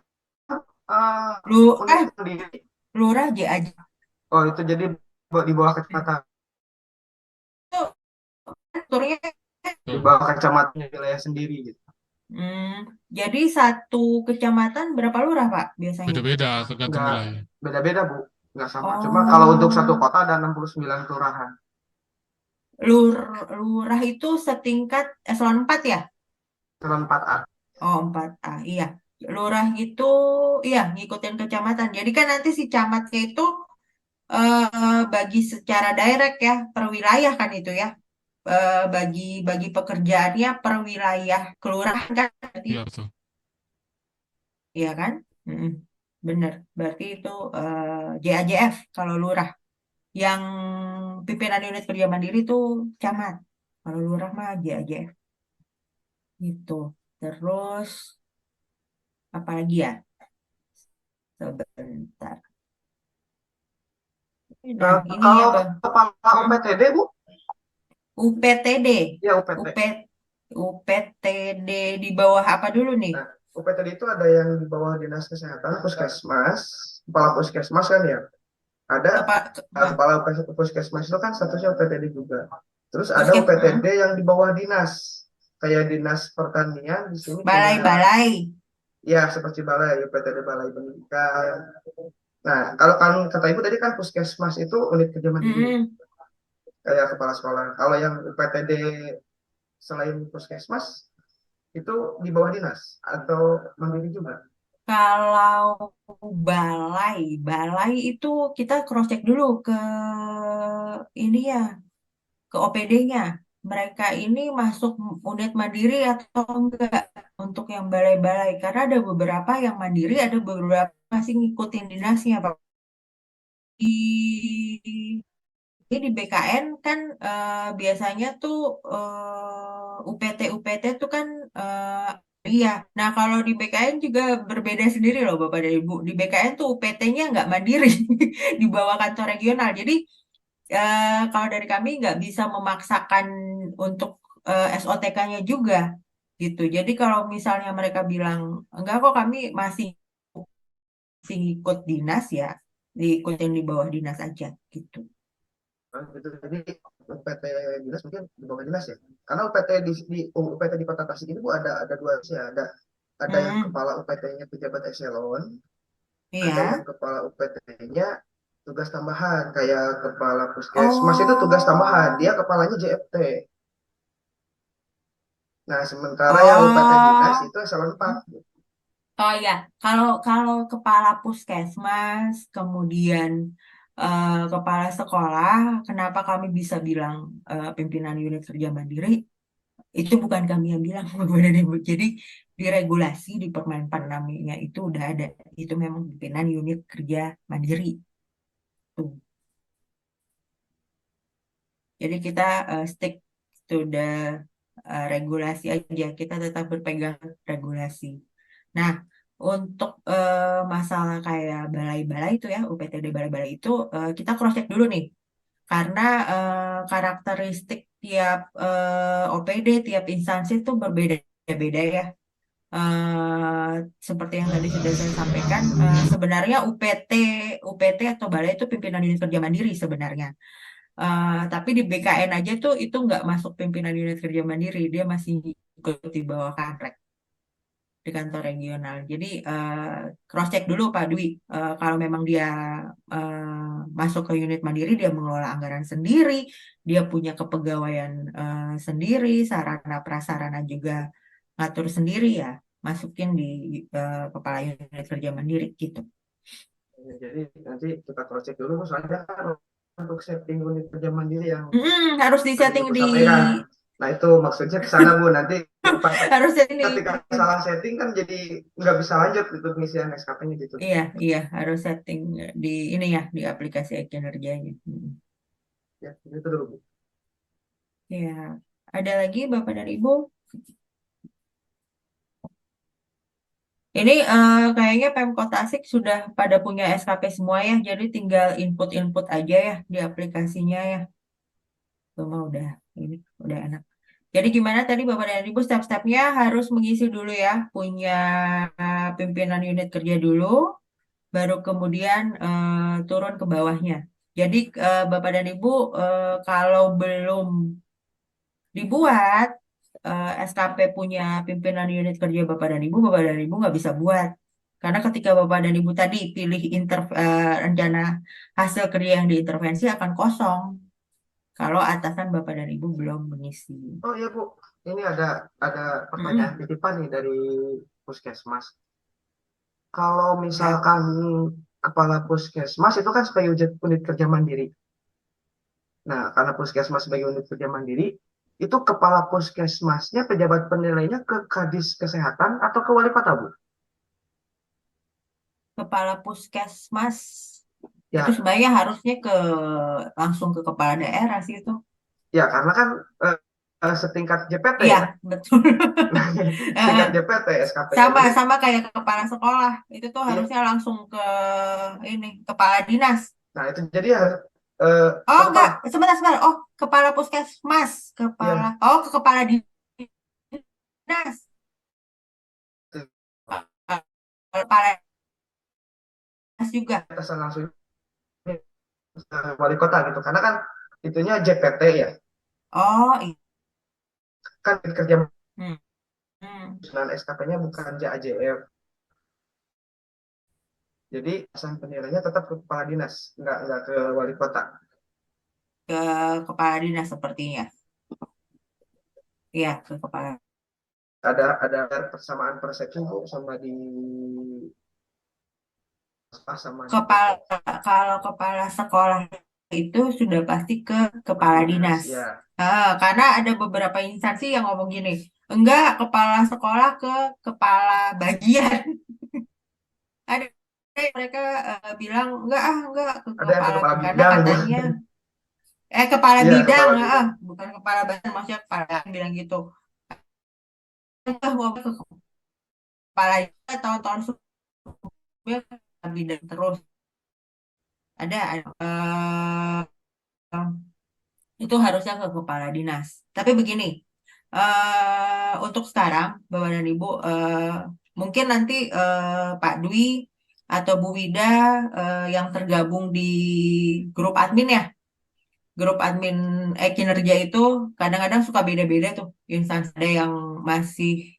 Lu unit sendiri. lurah JAJF. Oh itu jadi di bawah kecamatan, Itu aturnya di Tuh. bawah kecamatan wilayah sendiri gitu. jadi satu kecamatan berapa lurah, Pak, biasanya? Beda-beda tergantung Nggak wilayah. beda-beda Bu, nggak sama. Cuma kalau untuk satu Oh, kota ada 69 kelurahan. lurah itu setingkat eselon 4 ya? Eselon 4A. Oh, 4A, iya. Lurah itu, iya, ngikutin kecamatan. Jadi kan nanti si camatnya itu bagi secara direct ya, per wilayah kan itu ya. Bagi pekerjaannya per wilayah kelurahan kan berarti, Iya tuh. iya kan? Mm-mm. Bener, berarti itu JAJF kalau lurah. Yang pimpinan unit kerja mandiri itu camat. Kalau lurah mah JAJF gitu. Terus apa lagi ya? Sebentar. Nah, ini ya Kalau Bang, kepala UPTD Bu, UPTD. ya UPT. UP, UPTD di bawah apa dulu nih? Nah, UPTD itu ada yang di bawah dinas kesehatan, puskesmas, kepala puskesmas kan ya. Ada kepala puskesmas itu kan statusnya UPTD juga. Terus ada UPTD yang di bawah dinas, kayak dinas pertanian di sini punya, balai-balai. ya seperti balai, UPTD balai pendidikan. Nah, kalau kan kata ibu tadi kan puskesmas itu unit kerja mandiri, Mm-mm. kayak kepala sekolah. Kalau yang UPTD selain puskesmas itu di bawah dinas atau mandiri juga? Kalau balai itu kita cross check dulu ke ini ya, ke OPD-nya. Mereka ini masuk unit mandiri atau enggak untuk yang balai-balai. Karena ada beberapa yang mandiri, ada beberapa masih ngikutin dinasnya, Pak. Ini di BKN kan biasanya tuh UPT tuh kan iya. Nah, kalau di BKN juga berbeda sendiri loh Bapak dan Ibu. Di BKN tuh UPT-nya nggak mandiri di bawah kantor regional. Jadi kalau dari kami nggak bisa memaksakan untuk SOTK-nya juga gitu. Jadi kalau misalnya mereka bilang enggak kok kami masih ikut dinas ya, diikutin di bawah dinas aja gitu. Gitu. Jadi UPT dinas mungkin di bawah dinas ya. Karena UPT UPT di Kota Tasik ini Bu ada dua sih ya. Ada yang kepala UPT-nya pejabat eselon, ada yang Iya. kepala UPT-nya tugas tambahan kayak kepala puskesmas itu tugas tambahan, dia kepalanya JFT. Nah, sementara yang UPT dinas itu eselon 4. Oh ya, kalau kepala puskesmas, kemudian kepala sekolah, kenapa kami bisa bilang pimpinan unit kerja mandiri? Itu bukan kami yang bilang, Bapak dan Ibu. Jadi di regulasi di Permen 46-nya itu udah ada. Itu memang pimpinan unit kerja mandiri. Tuh. Jadi kita stick to the regulasi aja. Kita tetap berpegang regulasi. Nah, untuk masalah kayak balai-balai itu ya, UPTD balai-balai itu kita cross check dulu nih. Karena karakteristik tiap OPD, tiap instansi itu berbeda-beda ya. Seperti yang tadi sudah saya sampaikan, sebenarnya UPT atau balai itu pimpinan unit kerja mandiri sebenarnya. Tapi di BKN aja tuh itu nggak masuk pimpinan unit kerja mandiri, dia masih ikut di bawah Kanrek di kantor regional. Jadi cross check dulu Pak Dwi. Kalau memang dia masuk ke unit mandiri, dia mengelola anggaran sendiri, dia punya kepegawaian sendiri, sarana prasarana juga ngatur sendiri ya, masukin di kepala unit kerja mandiri gitu. Jadi nanti kita cross check dulu, soalnya kan untuk setting unit kerja mandiri yang Harus disetting di sampaikan. Nah itu maksudnya ke sana Bu, nanti harus setting ketika salah setting kan jadi nggak bisa lanjut untuk pengisian SKP-nya gitu. Iya, harus setting di ini ya, di aplikasi kinerjanya. Ya, itu dulu Bu. Ya, ada lagi Bapak dan Ibu? Ini kayaknya Pemkot Tasik sudah pada punya SKP semua ya, jadi tinggal input-input aja ya di aplikasinya ya. Cuma udah enak. Jadi gimana tadi Bapak dan Ibu step-stepnya harus mengisi dulu ya, punya pimpinan unit kerja dulu, baru kemudian turun ke bawahnya. Jadi Bapak dan Ibu kalau belum dibuat SKP punya pimpinan unit kerja Bapak dan Ibu nggak bisa buat. Karena ketika Bapak dan Ibu tadi pilih rencana hasil kerja yang diintervensi akan kosong kalau atasan Bapak dan Ibu belum mengisi. Oh iya Bu, ini ada pertanyaan titipan nih dari Puskesmas. Kalau misalkan kepala Puskesmas itu kan sebagai unit kerja mandiri. Nah, karena Puskesmas sebagai unit kerja mandiri, itu kepala Puskesmasnya pejabat penilainya ke Kadis Kesehatan atau ke Wali Kota, Bu? Kepala Puskesmas Ya, itu sebenarnya harusnya langsung ke kepala daerah sih itu. ya karena kan setingkat JPT Iya, ya. betul. Setingkat JPT SKP. Sama kayak kepala sekolah itu tuh harusnya langsung ke ini kepala dinas. Nah, itu jadi Oh enggak, sebentar. Oh, kepala puskesmas, ke kepala dinas, kepala dinas juga. atasan langsung Wali Kota gitu. Karena kan itunya JPT ya. Oh, iya. Kan kerja Hmm. Hmm. dan SKP-nya bukan JAJF. Jadi atasan penilainya tetap ke kepala dinas, nggak ke wali kota. Ke kepala dinas sepertinya. Iya, ke kepala. Ada persamaan persepsi Bu sama Kalau kepala sekolah itu sudah pasti ke kepala dinas. Ya. Karena ada beberapa instansi yang ngomong gini, enggak, kepala sekolah ke kepala bagian. Ada mereka bilang enggak ke Ada yang ke kepala kepala karena bidang, katanya kepala Iya, bidang, kepala bidang. bukan kepala bagian, maksudnya kepala bilang gitu. Ngomong ke kepala tahun-tahun sebelumnya kepala bidang terus. Ada itu harusnya ke kepala dinas. Tapi begini, untuk sekarang Bapak dan Ibu mungkin nanti Pak Dwi atau Bu Wida yang tergabung di grup admin ya. Grup admin kinerja itu kadang-kadang suka beda-beda tuh instansi, ada yang masih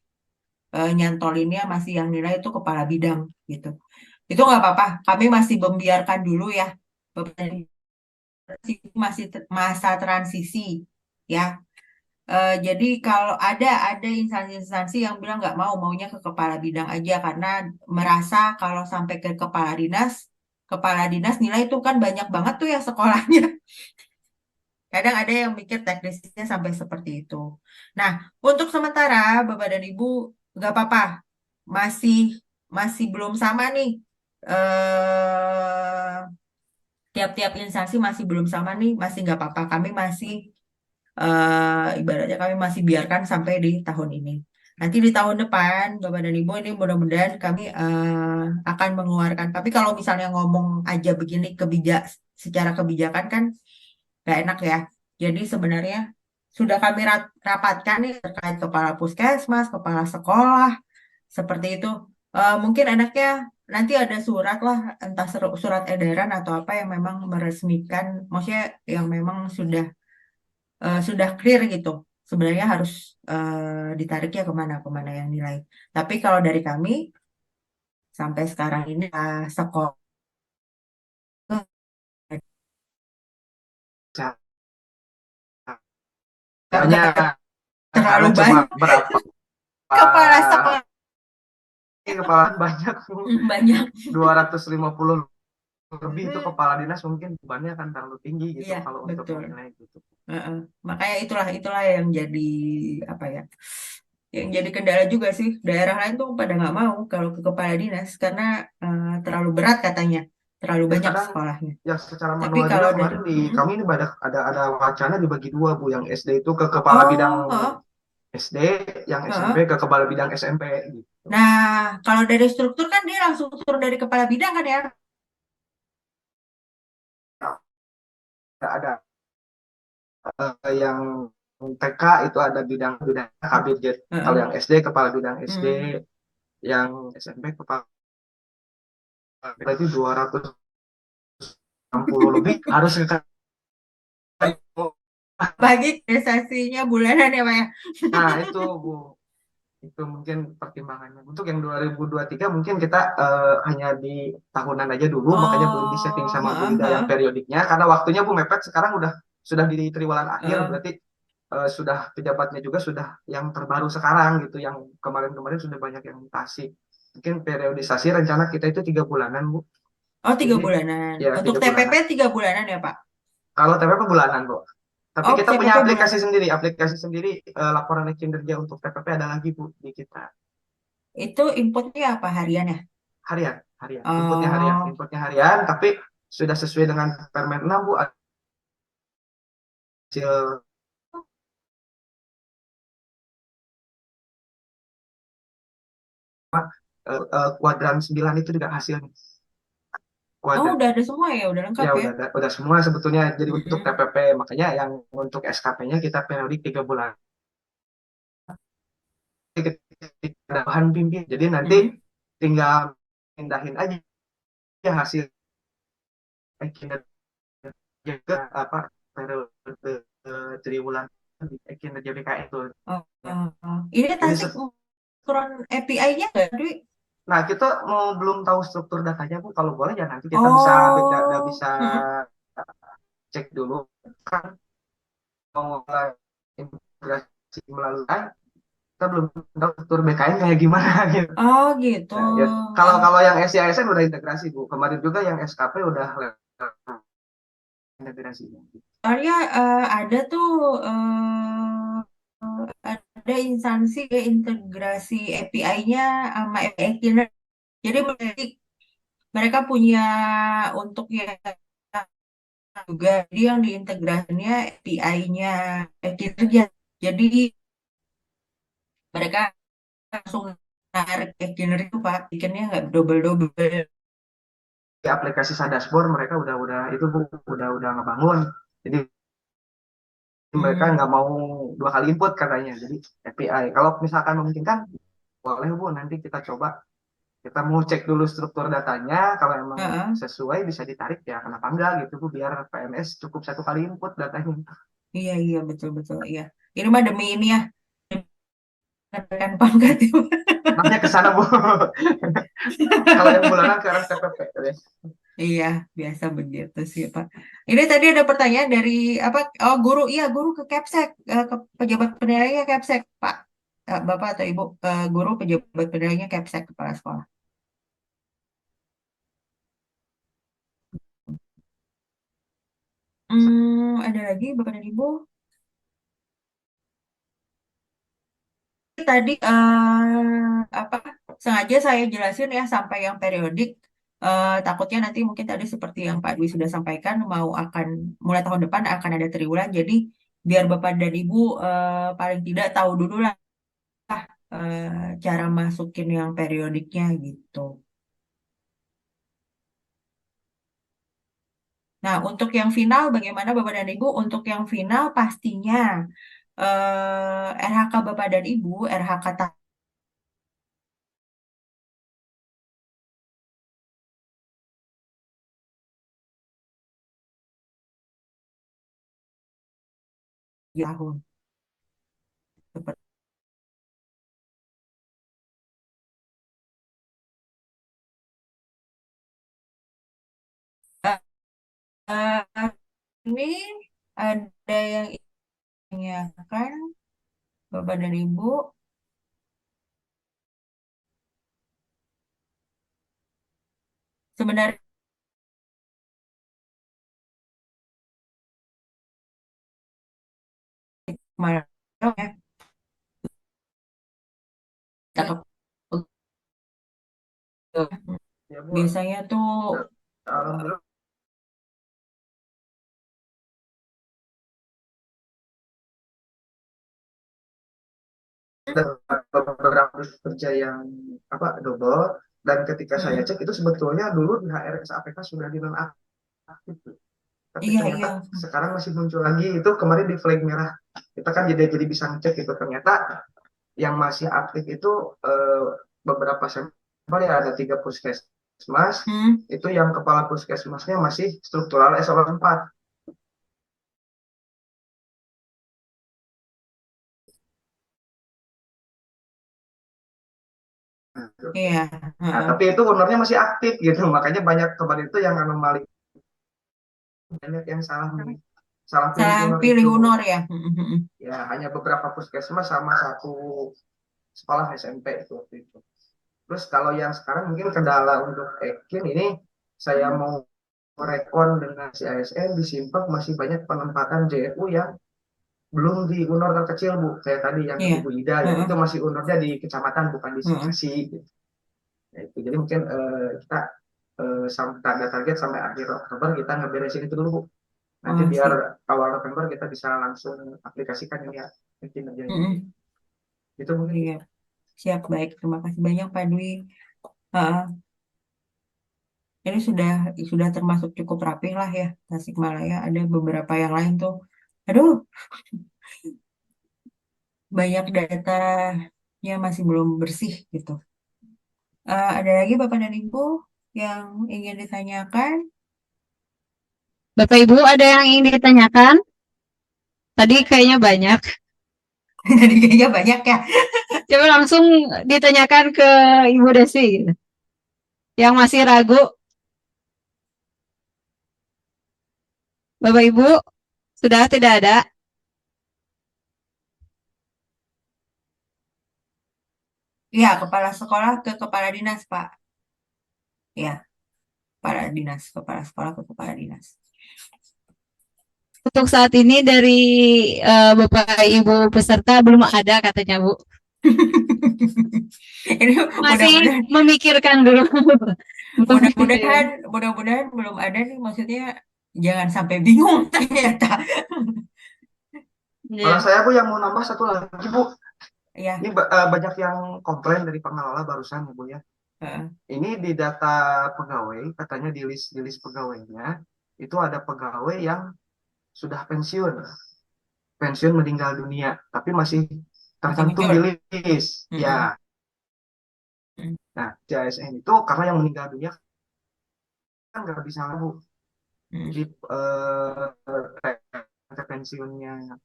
nyantolinnya masih yang nilai itu kepala bidang gitu. Itu nggak apa-apa, kami masih membiarkan dulu ya. Bapak dan Ibu, masih masa transisi ya. Jadi kalau ada instansi-instansi yang bilang nggak maunya ke kepala bidang aja karena merasa kalau sampai ke kepala dinas nilai itu kan banyak banget tuh ya sekolahnya. Kadang ada yang mikir teknisnya sampai seperti itu. Nah, untuk sementara Bapak dan Ibu nggak apa-apa, masih masih belum sama nih. Eh, Tiap-tiap instansi masih belum sama nih, masih nggak apa-apa. Kami masih ibaratnya kami masih biarkan sampai di tahun ini. Nanti di tahun depan, Bapak dan Ibu ini mudah-mudahan kami akan mengeluarkan. Tapi kalau misalnya ngomong aja begini secara kebijakan kan nggak enak ya. Jadi sebenarnya sudah kami rapatkan nih terkait kepala puskesmas, kepala sekolah, seperti itu. Mungkin enaknya nanti ada surat lah, entah surat edaran atau apa yang memang meresmikan, maksudnya yang memang sudah clear gitu. Sebenarnya harus ditarik ya kemana yang nilai. Tapi kalau dari kami sampai sekarang ini sekolah Hanya terlalu cuma banyak berapa kepala sekolah kepala banyak banyak. 250 lebih itu kepala dinas mungkin bebannya akan terlalu tinggi gitu Iya, kalau untuk betul. menilai gitu. Makanya itulah yang jadi apa ya? Yang jadi kendala juga sih. Daerah lain tuh pada nggak mau kalau ke kepala dinas karena terlalu berat katanya, terlalu banyak Kadang sekolahnya. yang secara Tapi manual kalau juga kemarin dari kami ini ada wacana dibagi dua Bu, yang SD itu ke kepala bidang SD, yang SMP ke kepala bidang SMP gitu. Nah, kalau dari struktur kan dia langsung turun dari kepala bidang kan ya? Ada yang TK itu ada bidang Kabirjet. Kalau yang SD kepala bidang SD, yang SMP kepala berarti 200 60 lebih harus ke Bagi investasinya bulanan ya Pak ya. nah itu Bu, itu mungkin pertimbangannya. Untuk yang 2023 mungkin kita hanya di tahunan aja dulu, makanya belum disetting sama Bu Ida yang periodiknya karena waktunya Bu mepet. Sekarang sudah di triwulan akhir, berarti sudah pejabatnya juga sudah yang terbaru sekarang gitu, yang kemarin-kemarin sudah banyak yang mutasi. Mungkin periodisasi rencana kita itu 3 bulanan Bu. Oh, 3 Jadi bulanan. ya Untuk 3 TPP bulanan. 3 bulanan ya Pak? Kalau TPP bulanan Bu. Tapi Oh, kita punya TPP aplikasi bulanan. sendiri, laporan kinerja untuk TPP ada lagi Bu di kita. Itu inputnya apa harian ya? Harian, harian. Oh, Inputnya harian, tapi sudah sesuai dengan Permen 6 Bu, hasil kuadran 9 itu juga hasilnya. oh Kuadran. udah ada semua ya, udah lengkap Ya ya. udah semua sebetulnya jadi untuk Mm-mm. TPP, makanya yang untuk SKP-nya kita periodik 3 bulan. Kita ada bahan pimpin, jadi nanti Mm-mm. tinggal pindahin aja hasil kinerja ke apa periode triwulan di kinerja BKN itu. Oh, Ya. Ini Jadi Tasik ukuran API-nya nggak, Dwi? nah kita belum tahu struktur datanya Bu, kalau boleh ya nanti kita bisa Oh, mm-mm. cek dulu kan mau mulai integrasi melalui kita belum tahu struktur BKN kayak gimana gitu. Oh gitu. Nah, ya. Kalau kalau yang SIASN udah integrasi Bu. Kemarin juga yang SKP udah integrasinya. Soalnya ada tuh ada instansi ya, integrasi API-nya sama API kinerja. Jadi mereka punya untuk yang juga jadi yang diintegrasinya API-nya kinerja. Jadi mereka langsung narik kinerja itu Pak, bikinnya nggak double-double. Di aplikasi Sadasbor mereka udah itu Bu, udah ngebangun. Jadi mereka Hmm. nggak mau 2 kali input katanya. Jadi API. Kalau misalkan memungkinkan boleh Bu, nanti kita coba. Kita mau cek dulu struktur datanya, kalau emang Heeh. sesuai bisa ditarik ya kenapa enggak gitu Bu, biar PNS cukup 1 kali input datanya. Iya iya betul-betul iya. Ini mah demi ini ya, kenaikan pangkat ya. Makanya ke sana Bu. Kalau yang bulanan ke arah TPP. Iya, biasa begitu sih, Pak. Ini tadi ada pertanyaan dari apa? Oh, guru. Iya, guru ke Kepsek, ke pejabat penilaiannya Kepsek, Pak. Bapak atau Ibu, guru pejabat penilaiannya Kepsek, kepala sekolah. Ada lagi Bapak dan Ibu? Tadi apa? Sengaja saya jelasin ya sampai yang periodik. Takutnya nanti mungkin tadi seperti yang Pak Dwi sudah sampaikan, akan mulai tahun depan akan ada triwulan. Jadi biar Bapak dan Ibu paling tidak tahu dulu lah cara masukin yang periodiknya gitu. Nah, untuk yang final bagaimana Bapak dan Ibu? Untuk yang final pastinya RHK Bapak dan Ibu, RHK tahun. Seperti eh, ini ada yang kan Bapak dan Ibu sebenarnya kemarin ya, cakep. Ya Bu, Biasanya tuh alhamdulillah ada beberapa kerja yang double, dan ketika saya mm, cek itu sebetulnya dulu di HRS APK sudah dinonaktif, tapi iya iya. ternyata sekarang masih muncul lagi. Itu kemarin di flag merah kita kan jadi bisa ngecek itu, ternyata yang masih aktif itu beberapa sampel ya, ada 3 puskes puskesmas, itu yang kepala puskesmasnya masih struktural eselon 4. Iya. Nah, tapi itu honornya masih aktif gitu, makanya banyak kemarin itu yang anomali, banyak yang salah pilih Salah honor pilih itu. honor ya. Ya, hanya beberapa puskesmas sama satu sekolah SMP itu waktu itu. Terus kalau yang sekarang mungkin kendala untuk Ekin ini, saya mau rekon dengan si ASN di Simpang masih banyak penempatan JFU yang belum di honor terkecil, Bu. Kayak tadi yang Iya. Ibu Ida ya, itu masih honornya di kecamatan bukan di seksi gitu. Ya, itu. Jadi mungkin kita ada target sampai akhir Oktober kita ngeberesin itu dulu, Bu. Nanti Oh, biar sip. awal November kita bisa langsung aplikasikan ini ya, kinerjanya. Itu mungkin. Iya. Siap, baik. Terima kasih banyak Pak Dwi. Heeh. Ini sudah termasuk cukup rapih lah ya Tasikmalaya. Ada beberapa yang lain tuh. Aduh, banyak datanya masih belum bersih gitu. Ada lagi Bapak dan Ibu yang ingin ditanyakan? Bapak Ibu ada yang ingin ditanyakan? Tadi kayaknya banyak. Jadi kayaknya banyak ya. Coba langsung ditanyakan ke Ibu Desi gitu. Yang masih ragu. Bapak Ibu sudah tidak ada? Iya, kepala sekolah ke kepala dinas, Pak. Ya, kepala dinas, kepala sekolah ke kepala dinas. Untuk saat ini dari Bapak Ibu peserta belum ada katanya Bu. Ini Masih mudah-mudahan memikirkan dulu. mudah-mudahan belum ada nih, maksudnya jangan sampai bingung ternyata. Kalau saya, Bu, yang mau nambah satu lagi, Bu. Ya. Ini banyak yang komplain dari pengelola barusan, Bu ya. Ini di data pegawai, katanya di list pegawainya, itu ada pegawai yang sudah pensiun meninggal dunia, tapi masih tercantum di list. Ya. Nah, JSN itu karena yang meninggal dunia kan nggak bisa, Bu. Jadi pensiunnya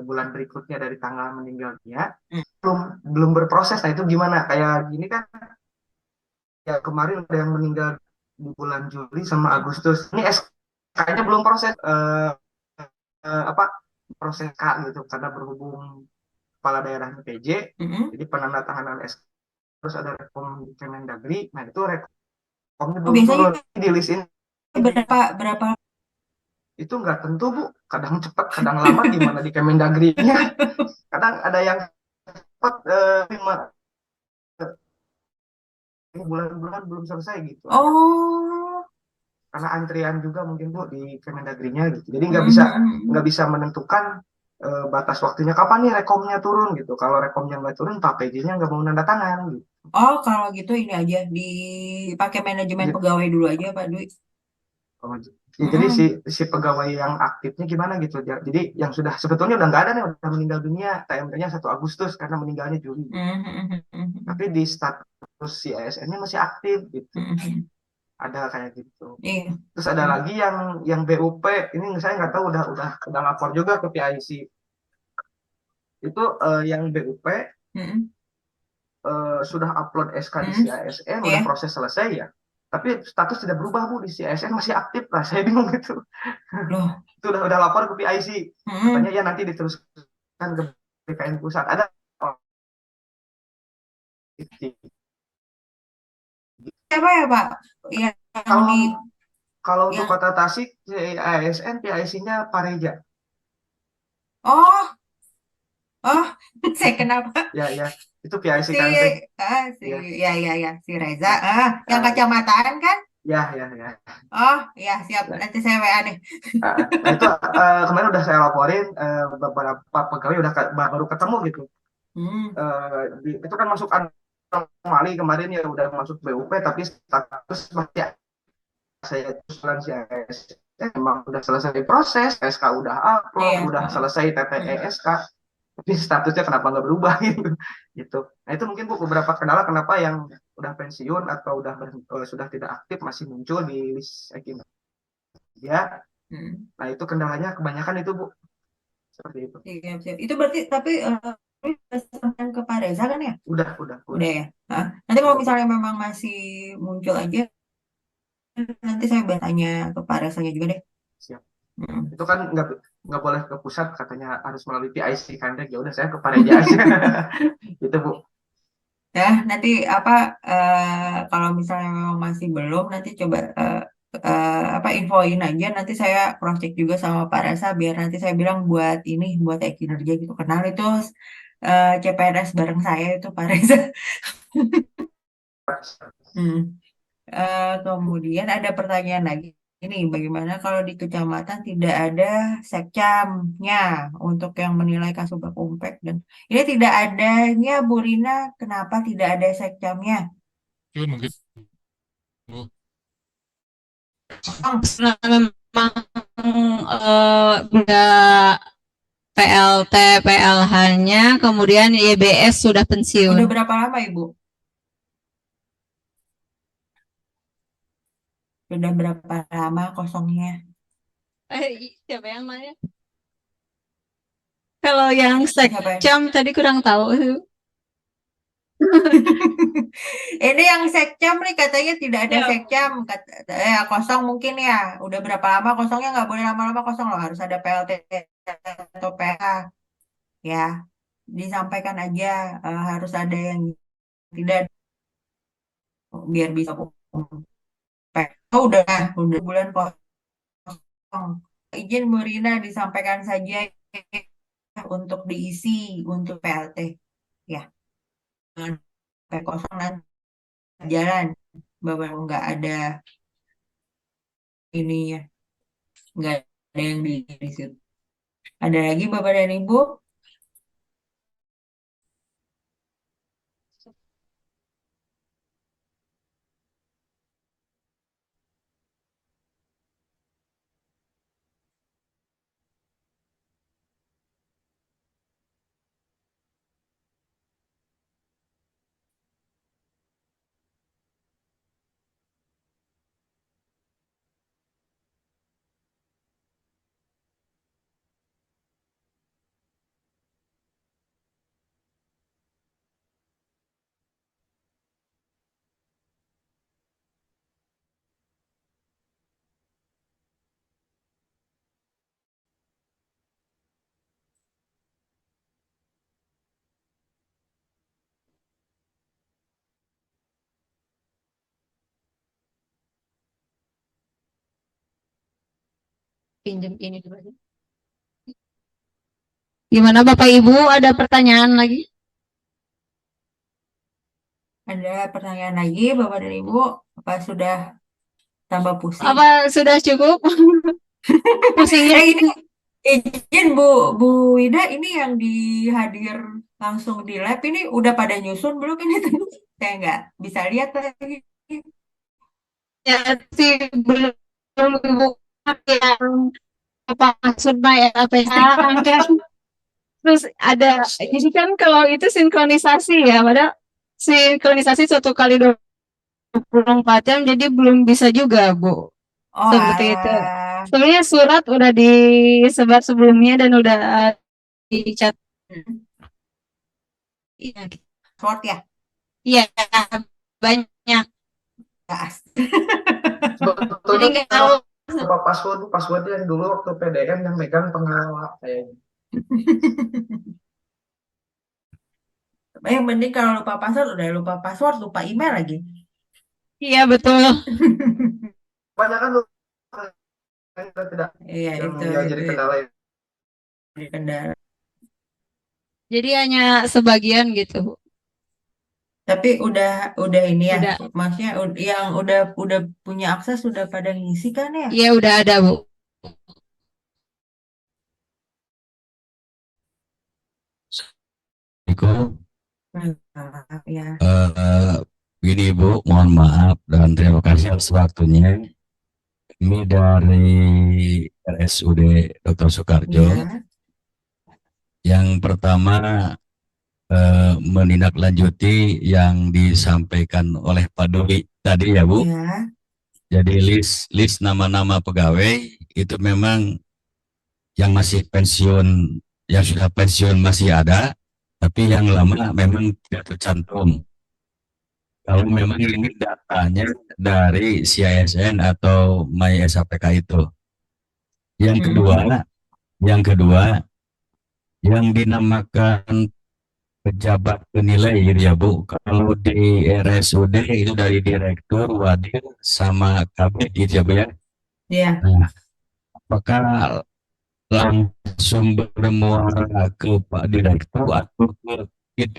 bulan berikutnya dari tanggal meninggalnya belum berproses. Nah, itu gimana? Kayak gini kan, ya kemarin ada yang meninggal di bulan Juli sama Agustus. Ini SK-nya belum proses proses K gitu, karena berhubung kepala daerahnya PJ, jadi penandatanganan SK terus ada rekom di Kemendagri. Nah, itu rekomnya belum turun di list ini. Berapa? Itu nggak tentu, Bu. Kadang cepat, kadang lama, gimana di Kemendagri-nya. Kadang ada yang cepat 5 bulan-bulan belum selesai gitu. Oh. Karena antrian juga mungkin, Bu, di Kemendagri-nya gitu. Jadi nggak bisa menentukan batas waktunya kapan nih rekomnya turun gitu. Kalau rekomnya nggak turun, Pak PJ-nya nggak mau nanda tangan gitu. Oh, kalau gitu ini aja dipakai manajemen pegawai dulu aja, Pak Dwi. Ya, jadi si pegawai yang aktifnya gimana gitu. Jadi yang sudah sebetulnya udah nggak ada nih, udah meninggal dunia, TMP-nya 1 Agustus karena meninggalnya Juli. Tapi di status si ASN-nya masih aktif gitu. Ada kayak gitu. Terus ada lagi yang BUP, ini saya nggak tahu, udah lapor juga ke PIC. Itu yang BUP sudah upload SK di CASN, udah proses selesai ya. Tapi status tidak berubah, Bu, di CASN masih aktif lah. Saya bingung gitu. Itu udah lapor ke PIC. Katanya ya nanti diteruskan ke BKN pusat. Ada apa ya, Pak? Ya, kalau untuk Kota Tasik, ASN PIC-nya Pareja. Oh, saya kenapa? Ya, itu PIC si Reza, yang kecamatan kan? Ya. Oh, ya, siap. Nanti saya WA deh. Nah, itu kemarin udah saya laporin, beberapa pegawai udah baru ketemu gitu. Itu kan masuk anomali kemarin ya, udah masuk BUP tapi status masih saya usulan si ASN memang udah selesai proses, SK udah upload, udah selesai TTE-SK, tapi statusnya kenapa nggak berubah gitu. Nah, itu mungkin, Bu, beberapa kendala kenapa yang udah pensiun atau sudah tidak aktif masih muncul di list ya. Nah itu kendalanya kebanyakan itu Bu, seperti itu. Iya, siap. Itu berarti tapi udah sampaikan ke Pak Reza kan ya? Udah. Ya. Nah, nanti kalau misalnya memang masih muncul aja, nanti saya bertanya ke Pak Rezanya juga deh. Siap. Hmm. Itu kan nggak boleh ke pusat, katanya harus melalui PIC kan. Ya udah saya ke Pak Reza aja. Gitu Bu. Ya, nanti apa kalau misalnya memang masih belum, nanti coba infoin aja. Nanti saya cross check juga sama Pak Reza biar nanti saya bilang buat ini buat kinerja gitu. Kenal itu CPNS bareng saya itu Pak Reza. Kemudian ada pertanyaan lagi. Ini bagaimana kalau di kecamatan tidak ada sekcamnya untuk yang menilai Kasubag Umpek dan ini tidak adanya Bu Rina, kenapa tidak ada sekcamnya? Yun, mungkin Bu. Karena memang udah PLT, PLH-nya, kemudian YBS sudah pensiun. Udah berapa lama Ibu? Sudah berapa lama kosongnya? Siapa yang mana? Kalau yang Siapa ya? sekcam tadi kurang tahu. Ini yang sekcam nih katanya tidak ada Ya. sekcam. Kosong mungkin ya. Udah berapa lama kosongnya, nggak boleh lama-lama kosong loh. Harus ada PLT atau PH. Ya, disampaikan aja harus ada yang tidak biar bisa umpek. Oh, udah bulan kosong. Izin Bu Rina disampaikan saja untuk diisi untuk PLT. Ya, sampai kosong nanti jalan bahwa nggak ada ini ya, nggak ada yang di situ. Ada lagi Bapak dan Ibu? Pinjam ini dulu aja. Gimana Bapak Ibu, ada pertanyaan lagi? Ada pertanyaan lagi Bapak dan Ibu? Apa sudah tambah pusing? Apa sudah cukup? Pusingnya ini izin Bu Wida, ini yang dihadir langsung di lab ini udah pada nyusun belum ini? Saya nggak bisa lihat lagi. ya sih belum Ibu yang maksud by LPH kan. Terus ada, jadi kan kalau itu sinkronisasi ya, padahal sinkronisasi 1 kali 24 jam, jadi belum bisa juga Bu. Oh, Seperti itu. alah. Sebenarnya surat udah disebar sebelumnya dan udah dicat. Iya, Short ya? iya banyak. Jadi nggak tahu. Apa passwordnya yang dulu waktu PDM yang megang pengelola kayaknya. Yang penting kalau lupa password, udah lupa password, lupa email lagi. Iya betul. Banyak kan tidak Iya, yang itu jadi kendala ya. jadi kendala. Jadi hanya sebagian gitu Bu. Tapi udah ini ya, Udah. maksudnya yang udah punya akses sudah pada ngisi kan ya? Iya udah ada Bu. Ya. Begini Bu, mohon maaf dan terima kasih atas waktunya. Ini dari RSUD Dr. Soekarjo. Iya. Yang pertama, menindaklanjuti yang disampaikan oleh Pak Dwi tadi ya Bu. Ya. Jadi list nama-nama pegawai itu memang yang masih pensiun, yang sudah pensiun masih ada, tapi yang lama memang tidak tercantum. Kalau memang ini datanya dari CISN atau MySAPK itu. Yang kedua, yang dinamakan pejabat penilai gitu ya Bu. Kalau di RSUD itu dari direktur, wadir, sama kabit gitu ya Bu ya. Iya. Nah, apakah langsung bermuara ke Pak Direktur atau ke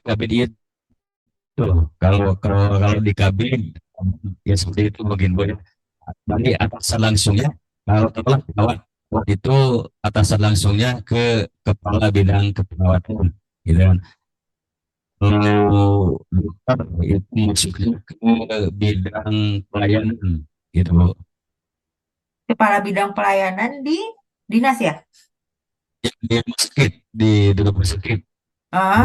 kabit itu? Kalau di kabit ya seperti itu mungkin Bu ya. Dari atasan langsungnya, kalau telah perawat itu atasan langsungnya ke kepala bidang keperawatan gitu kan. Kalau dokter itu masuknya ke bidang pelayanan gitu Bu. Kepala bidang pelayanan di dinas ya? Di rumah sakit, di rumah sakit Ah,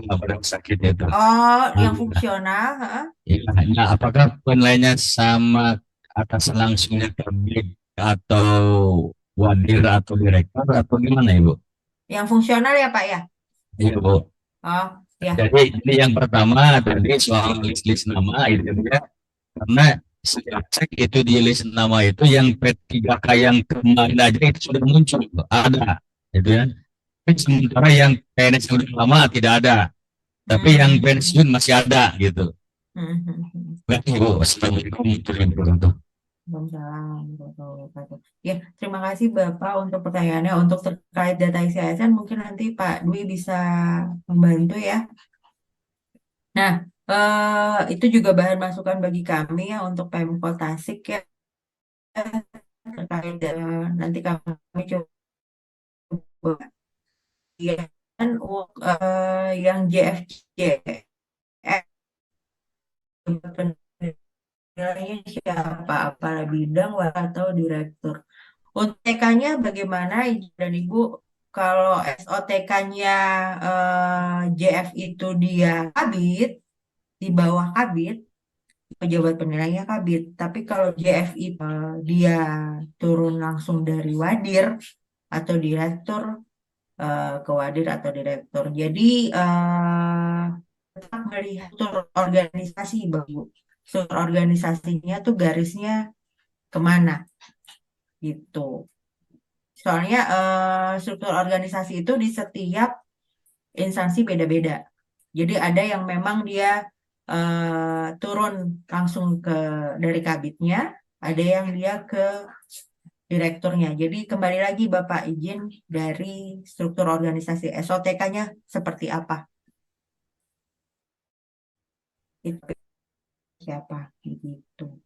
pada sakit itu. oh, yang Ah, fungsional, ya, nah, apakah penilaiannya sama atas langsungnya kabit atau wadir atau direktur atau gimana Ibu? yang fungsional ya Pak ya? Iya Bu. Oh, ya. Jadi ini yang pertama tadi soal list-list nama itu ya. Karena saya cek itu di list nama itu yang P3K yang kemarin aja itu sudah muncul, ada, itu ya. Tapi sementara yang PNS yang udah lama tidak ada, tapi yang pensiun masih ada gitu. Berarti Bu, assalamualaikum warahmatullahi wabarakatuh. Waalaikumsalam warahmatullahi wabarakatuh. Ya, terima kasih Bapak untuk pertanyaannya. Untuk terkait data ICSN mungkin nanti Pak Dwi bisa membantu ya. Nah, itu juga bahan masukan bagi kami ya untuk Pemkot Tasik ya. Terkait nanti kami coba ya, yang JFJ penilainya siapa, kepala bidang atau direktur. Untuk TK-nya bagaimana dan Ibu? Kalau SOTK-nya JF itu dia kabit, di bawah kabit, pejabat penilainya kabit. Tapi kalau JF itu dia turun langsung dari wadir atau direktur ke wadir atau direktur. Jadi tetap melihat struktur organisasi, Bu. Struktur organisasinya tuh garisnya kemana gitu. Soalnya struktur organisasi itu di setiap instansi beda-beda. Jadi ada yang memang dia turun langsung dari kabitnya, ada yang dia ke direkturnya. Jadi kembali lagi Bapak izin dari struktur organisasi SOTK-nya seperti apa? Itu siapa gitu.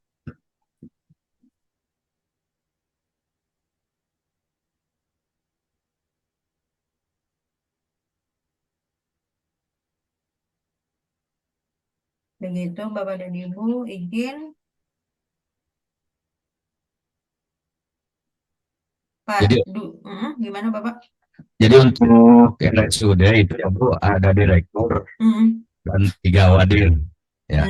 Begitu Bapak dan Ibu izin. Pak, Jadi, gimana Bapak? jadi untuk RSUD itu ya Bu ada direktur dan 3 wadir ya.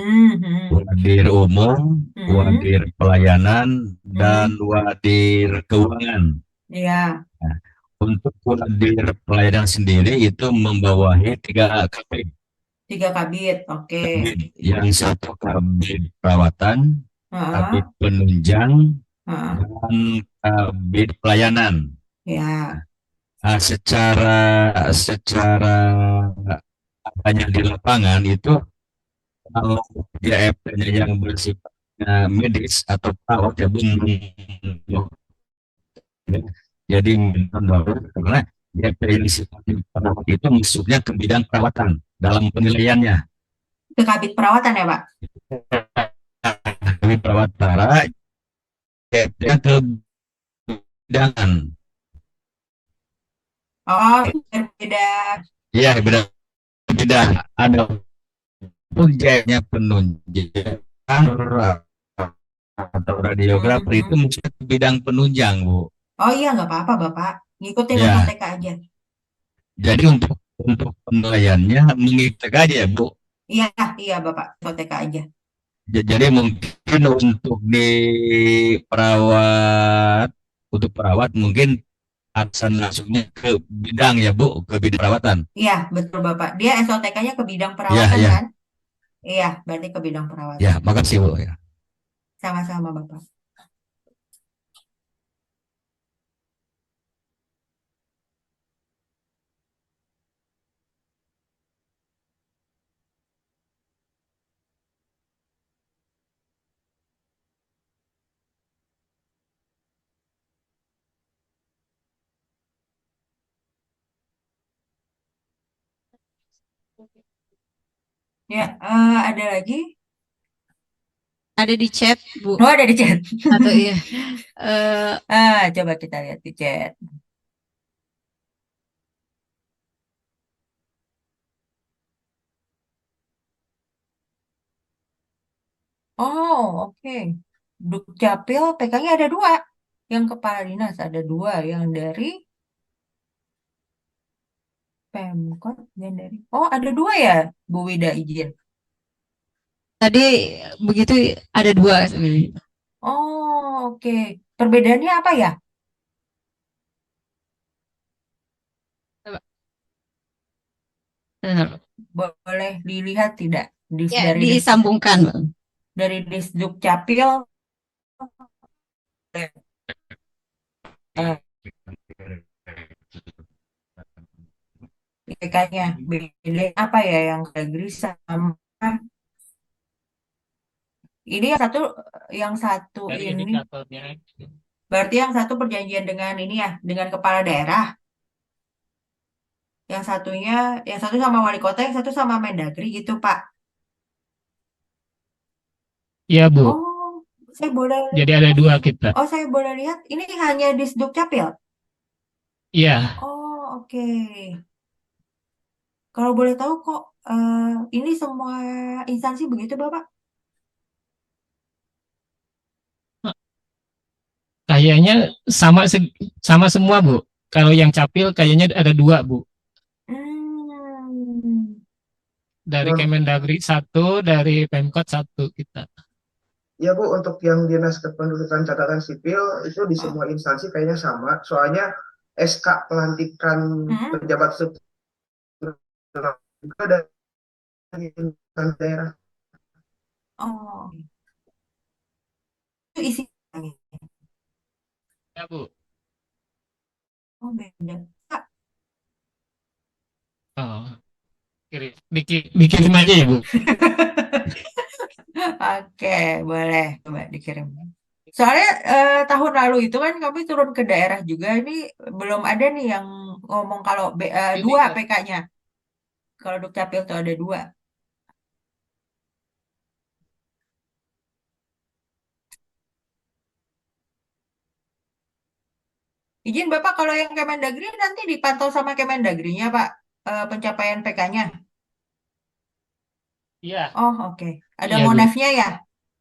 Wadir umum, wadir pelayanan, dan wadir keuangan. Iya. Nah, untuk wadir pelayanan sendiri itu membawahi 3 kabit. 3 kabit, oke. Yang satu kabit perawatan, kabit penunjang, dan kabit pelayanan. Ya. Nah, secara apanya di lapangan itu kalau JFP-nya yang bersifatnya medis atau perawat ya belum, jadi karena JFP yang sifatnya perawat itu masuknya ke bidang perawatan dalam penilaiannya. Ke kabit perawatan ya Pak? Kabit perawatan JFP ke bidangan. Oh, berbeda. Iya, beda. Ada pun JF-nya penunjang atau radiografer itu mesti ke bidang penunjang, Bu. Oh iya, nggak apa-apa Bapak. Ngikutin Ya. SOTK aja. Jadi untuk untuk penilaiannya mengiktek aja ya Bu. Iya, iya Bapak, SOTK aja. Jadi mungkin perawat, untuk perawat mungkin atasan langsungnya ke bidang ya Bu, ke bidang perawatan. Iya, betul Bapak. Dia SOTK-nya ke bidang Ya, perawatan ya, kan? Iya, berarti ke bidang ya, perawatan. makasih Bu ya. Sama-sama Bapak. Ya, ada lagi? Ada di chat, Bu. Oh, ada di chat. Atau iya. Eh, Coba kita lihat di chat. Oh, oke. Dukcapil PK-nya ada dua. Yang kepala dinas ada dua. Yang dari Pemkot dan dari... Oh, ada dua ya, Bu Wida izin. tadi begitu ada dua sebenarnya. Oh, oke. Perbedaannya apa ya? Coba. Eh, Boleh dilihat tidak? Ya, Dari disambungkan, Bang. dari Disdukcapil eh, PK-nya beda apa ya yang negeri sama ini yang satu Dari ini indikatornya. berarti yang satu perjanjian dengan ini ya dengan kepala daerah, yang satu sama wali kota, yang satu sama Mendagri gitu Pak. Iya Bu, Oh, saya boleh jadi ada dua kita. oh saya boleh lihat ini hanya di Dukcapil. Iya, Oh, oke. Kalau boleh tahu kok ini semua instansi begitu Bapak? kayaknya sama semua Bu. Kalau yang capil kayaknya ada dua Bu. Hmm. Dari Nah, Kemendagri satu, dari Pemkot satu kita. ya Bu, untuk yang Dinas Kependudukan Catatan Sipil itu di Oh. semua instansi kayaknya sama. Soalnya SK pelantikan Hmm. pejabat struktural juga dari instansi daerah. Oh, itu isi. Ya Bu. Oh, beda. Pak, Oh, dikirim aja ya Bu. oke, boleh. Coba dikirim. Soalnya tahun lalu itu kan kami turun ke daerah juga. Ini belum ada nih yang ngomong kalau dua PK-nya. Kalau Dukcapil tuh ada dua. Izin Bapak, kalau yang Kemendagri nanti dipantau sama Kemendagrinya Pak, pencapaian PK-nya. Iya. Oh, oke. Ada Iya Bu. monefnya ya?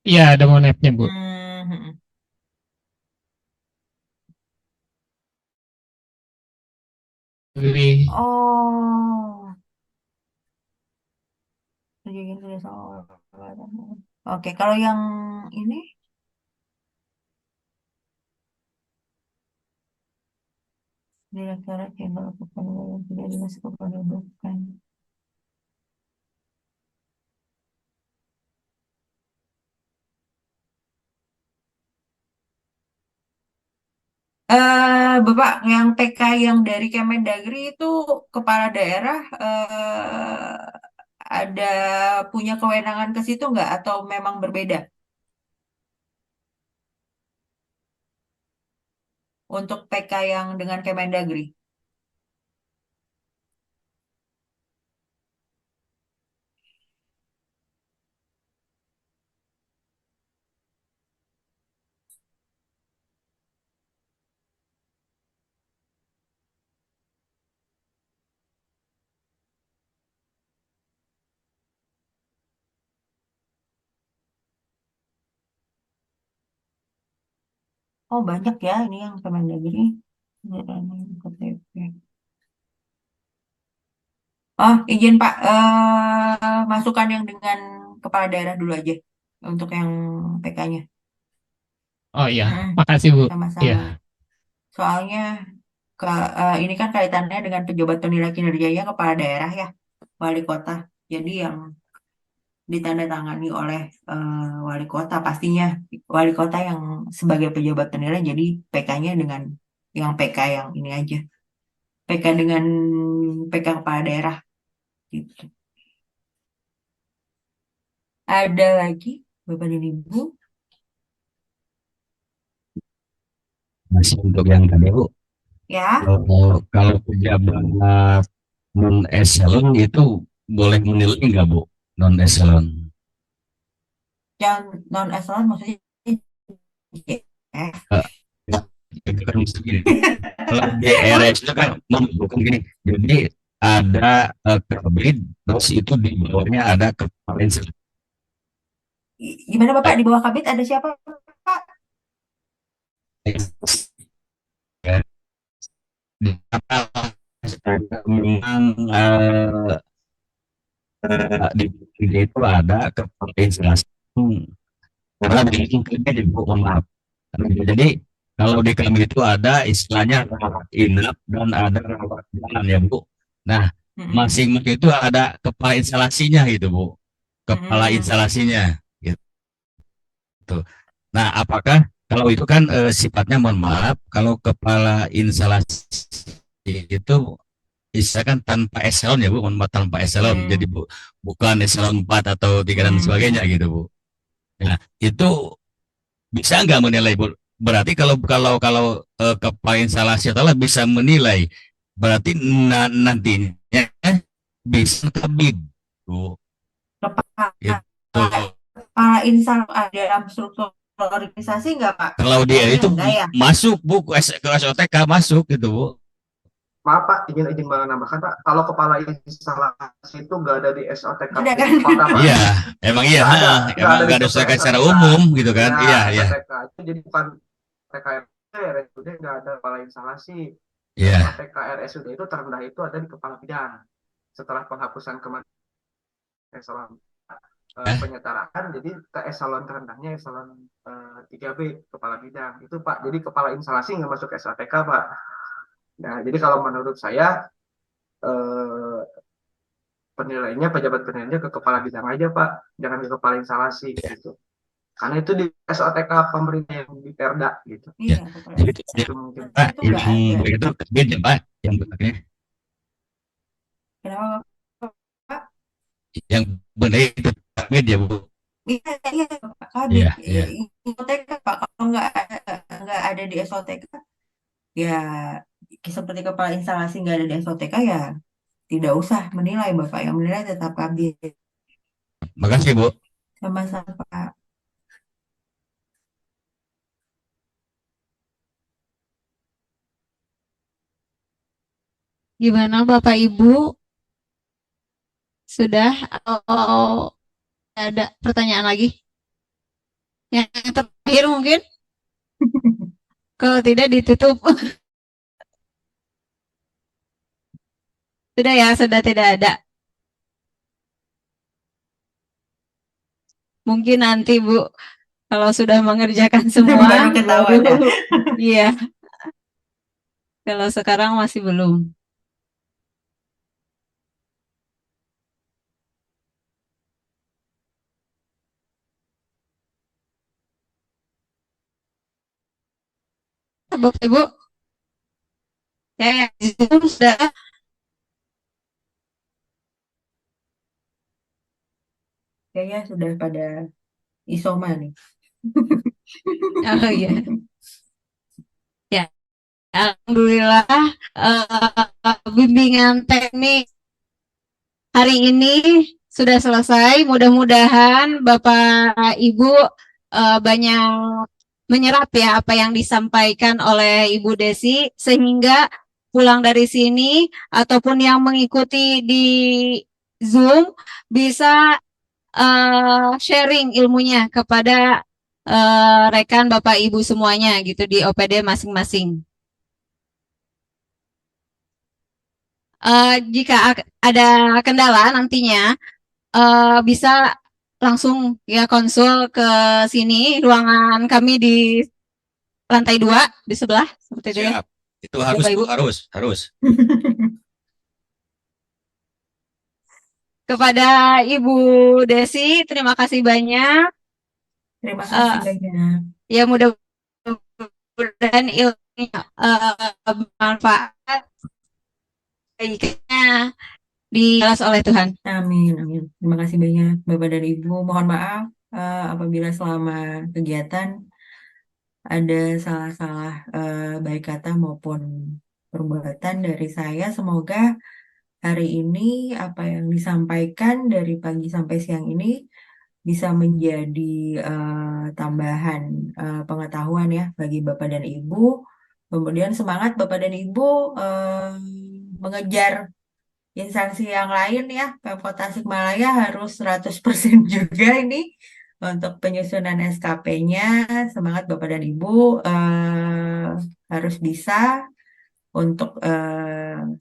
Iya ada monepnya Bu. Hmm. Jadi Oh. Oke, kalau yang ini Direktorat Jenderal Kependudukan tidak dinas kependudukan. Bapak, yang PK yang dari Kemendagri itu kepala daerah ada punya kewenangan ke situ nggak atau memang berbeda untuk PK yang dengan Kemendagri? Oh, banyak ya ini yang Kemendagri. KTP. Oh, izin Pak, masukkan yang dengan kepala daerah dulu aja untuk yang PK-nya. Oh iya, makasih Bu. Sama-sama. Iya. Soalnya ini kan kaitannya dengan pejabat penilai kinerjanya kepala daerah ya, wali kota. Jadi yang ditandatangani oleh wali kota pastinya wali kota yang sebagai pejabat penilai. Jadi PK-nya dengan yang PK yang ini aja, PK dengan PK kepala daerah gitu. Ada lagi Bapak dan Ibu? Masih untuk yang tadi Bu, Ya, kalau pejabat non eselon itu boleh menilai nggak Bu? Non eselon. yang non eselon maksudnya eh, Itu kan mesti gini. Kalau di RS itu kan bukan gini. Jadi ada kabin, terus itu di bawahnya ada kepala instansi. gimana Bapak di bawah kabit ada siapa Pak? Memang di itu ada kepala instansi. Karena di kerja di mohon maaf. Jadi kalau di kami itu ada istilahnya rawat inap dan ada rawat jalan ya Bu. Nah, masing-masing itu ada kepala instalasinya gitu Bu. Kepala instalasinya gitu. Nah, apakah kalau itu kan sifatnya mohon maaf, kalau kepala instalasi itu misalkan tanpa eselon ya Bu, mohon maaf, tanpa eselon. Jadi Bu, bukan eselon 4 atau 3 dan sebagainya gitu Bu. Nah, itu bisa nggak menilai Bu? Berarti kalau kepala instalasi adalah bisa menilai, berarti nantinya bisa kabin Bu. Gitu. Kepala instalasi dalam struktur organisasi nggak Pak? Kalau dia Kayaknya itu enggak ya? masuk Bu ke SOTK masuk gitu Bu. Maaf Pak, izin menambahkan Pak, kalau kepala instalasi itu nggak ada di SOTK Ada kan? kota Pak. Iya, emang iya, Nggak ada, emang nggak ada struktur SOTK secara SOTK. umum gitu kan? Ya, Iya, iya. SOTK itu jadi bukan TKRSUD, RSUD nggak ada kepala instalasi. Iya. SOTK RSUD itu terendah itu ada di kepala bidang. Setelah penghapusan kemarin eselon penyetaraan, jadi ke eselon terendahnya eselon 3B kepala bidang itu Pak. Jadi kepala instalasi nggak masuk SOTK Pak. Nah, jadi kalau menurut saya penilainya pejabat penilainya ke kepala bidang aja Pak, jangan ke kepala instalasi gitu. Karena itu di SOTK pemerintah yang di Perda gitu. Iya, Jadi Itu mungkin. Pak, itu nggak ada. yang itu kabin ya Pak, yang benarnya. Kenapa Pak? Yang benar itu kabin ya Bu. Iya, iya, Pak Kabit. Iya, iya. SOTK Pak, kalau nggak ada di SOTK, ya seperti kepala instalasi nggak ada di SOTK ya tidak usah menilai Bapak, yang menilai tetap Kabit. Makasih Bu. Sama-sama Pak. Gimana Bapak Ibu? Sudah atau ada pertanyaan lagi? Yang terakhir mungkin? Kalau tidak ditutup. Sudah ya, sudah tidak ada. Mungkin nanti Bu, kalau sudah mengerjakan semua, Baru ketahuan ya. iya. Kalau sekarang masih belum. Bapak Ibu, ya, Zoom sudah. Kayaknya sudah pada isoma nih. Oh iya. Ya, alhamdulillah bimbingan teknik hari ini sudah selesai. Mudah-mudahan Bapak Ibu banyak menyerap ya apa yang disampaikan oleh Ibu Desi, sehingga pulang dari sini ataupun yang mengikuti di Zoom bisa sharing ilmunya kepada rekan Bapak Ibu semuanya gitu di OPD masing-masing. Jika ada kendala nantinya bisa langsung ya konsul ke sini, ruangan kami di lantai 2 di sebelah seperti itu ya. Siap. Itu harus, Bapak, Bu, Ibu. harus. Kepada Ibu Desi, terima kasih banyak. Terima kasih banyak. Ya mudah-mudahan ilmunya bermanfaat baiknya dibalas oleh Tuhan. Amin, amin. Terima kasih banyak Bapak dan Ibu. Mohon maaf apabila selama kegiatan ada salah-salah baik kata maupun perbuatan dari saya. Semoga hari ini apa yang disampaikan dari pagi sampai siang ini bisa menjadi tambahan pengetahuan ya bagi Bapak dan Ibu. Kemudian semangat Bapak dan Ibu mengejar instansi yang lain ya. Pemkot Tasikmalaya harus 100% juga ini untuk penyusunan SKP-nya. Semangat Bapak dan Ibu harus bisa untuk 100%.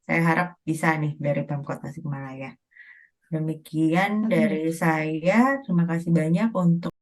Saya harap bisa nih dari Pemkot Tasikmalaya. Demikian dari saya. Terima kasih banyak untuk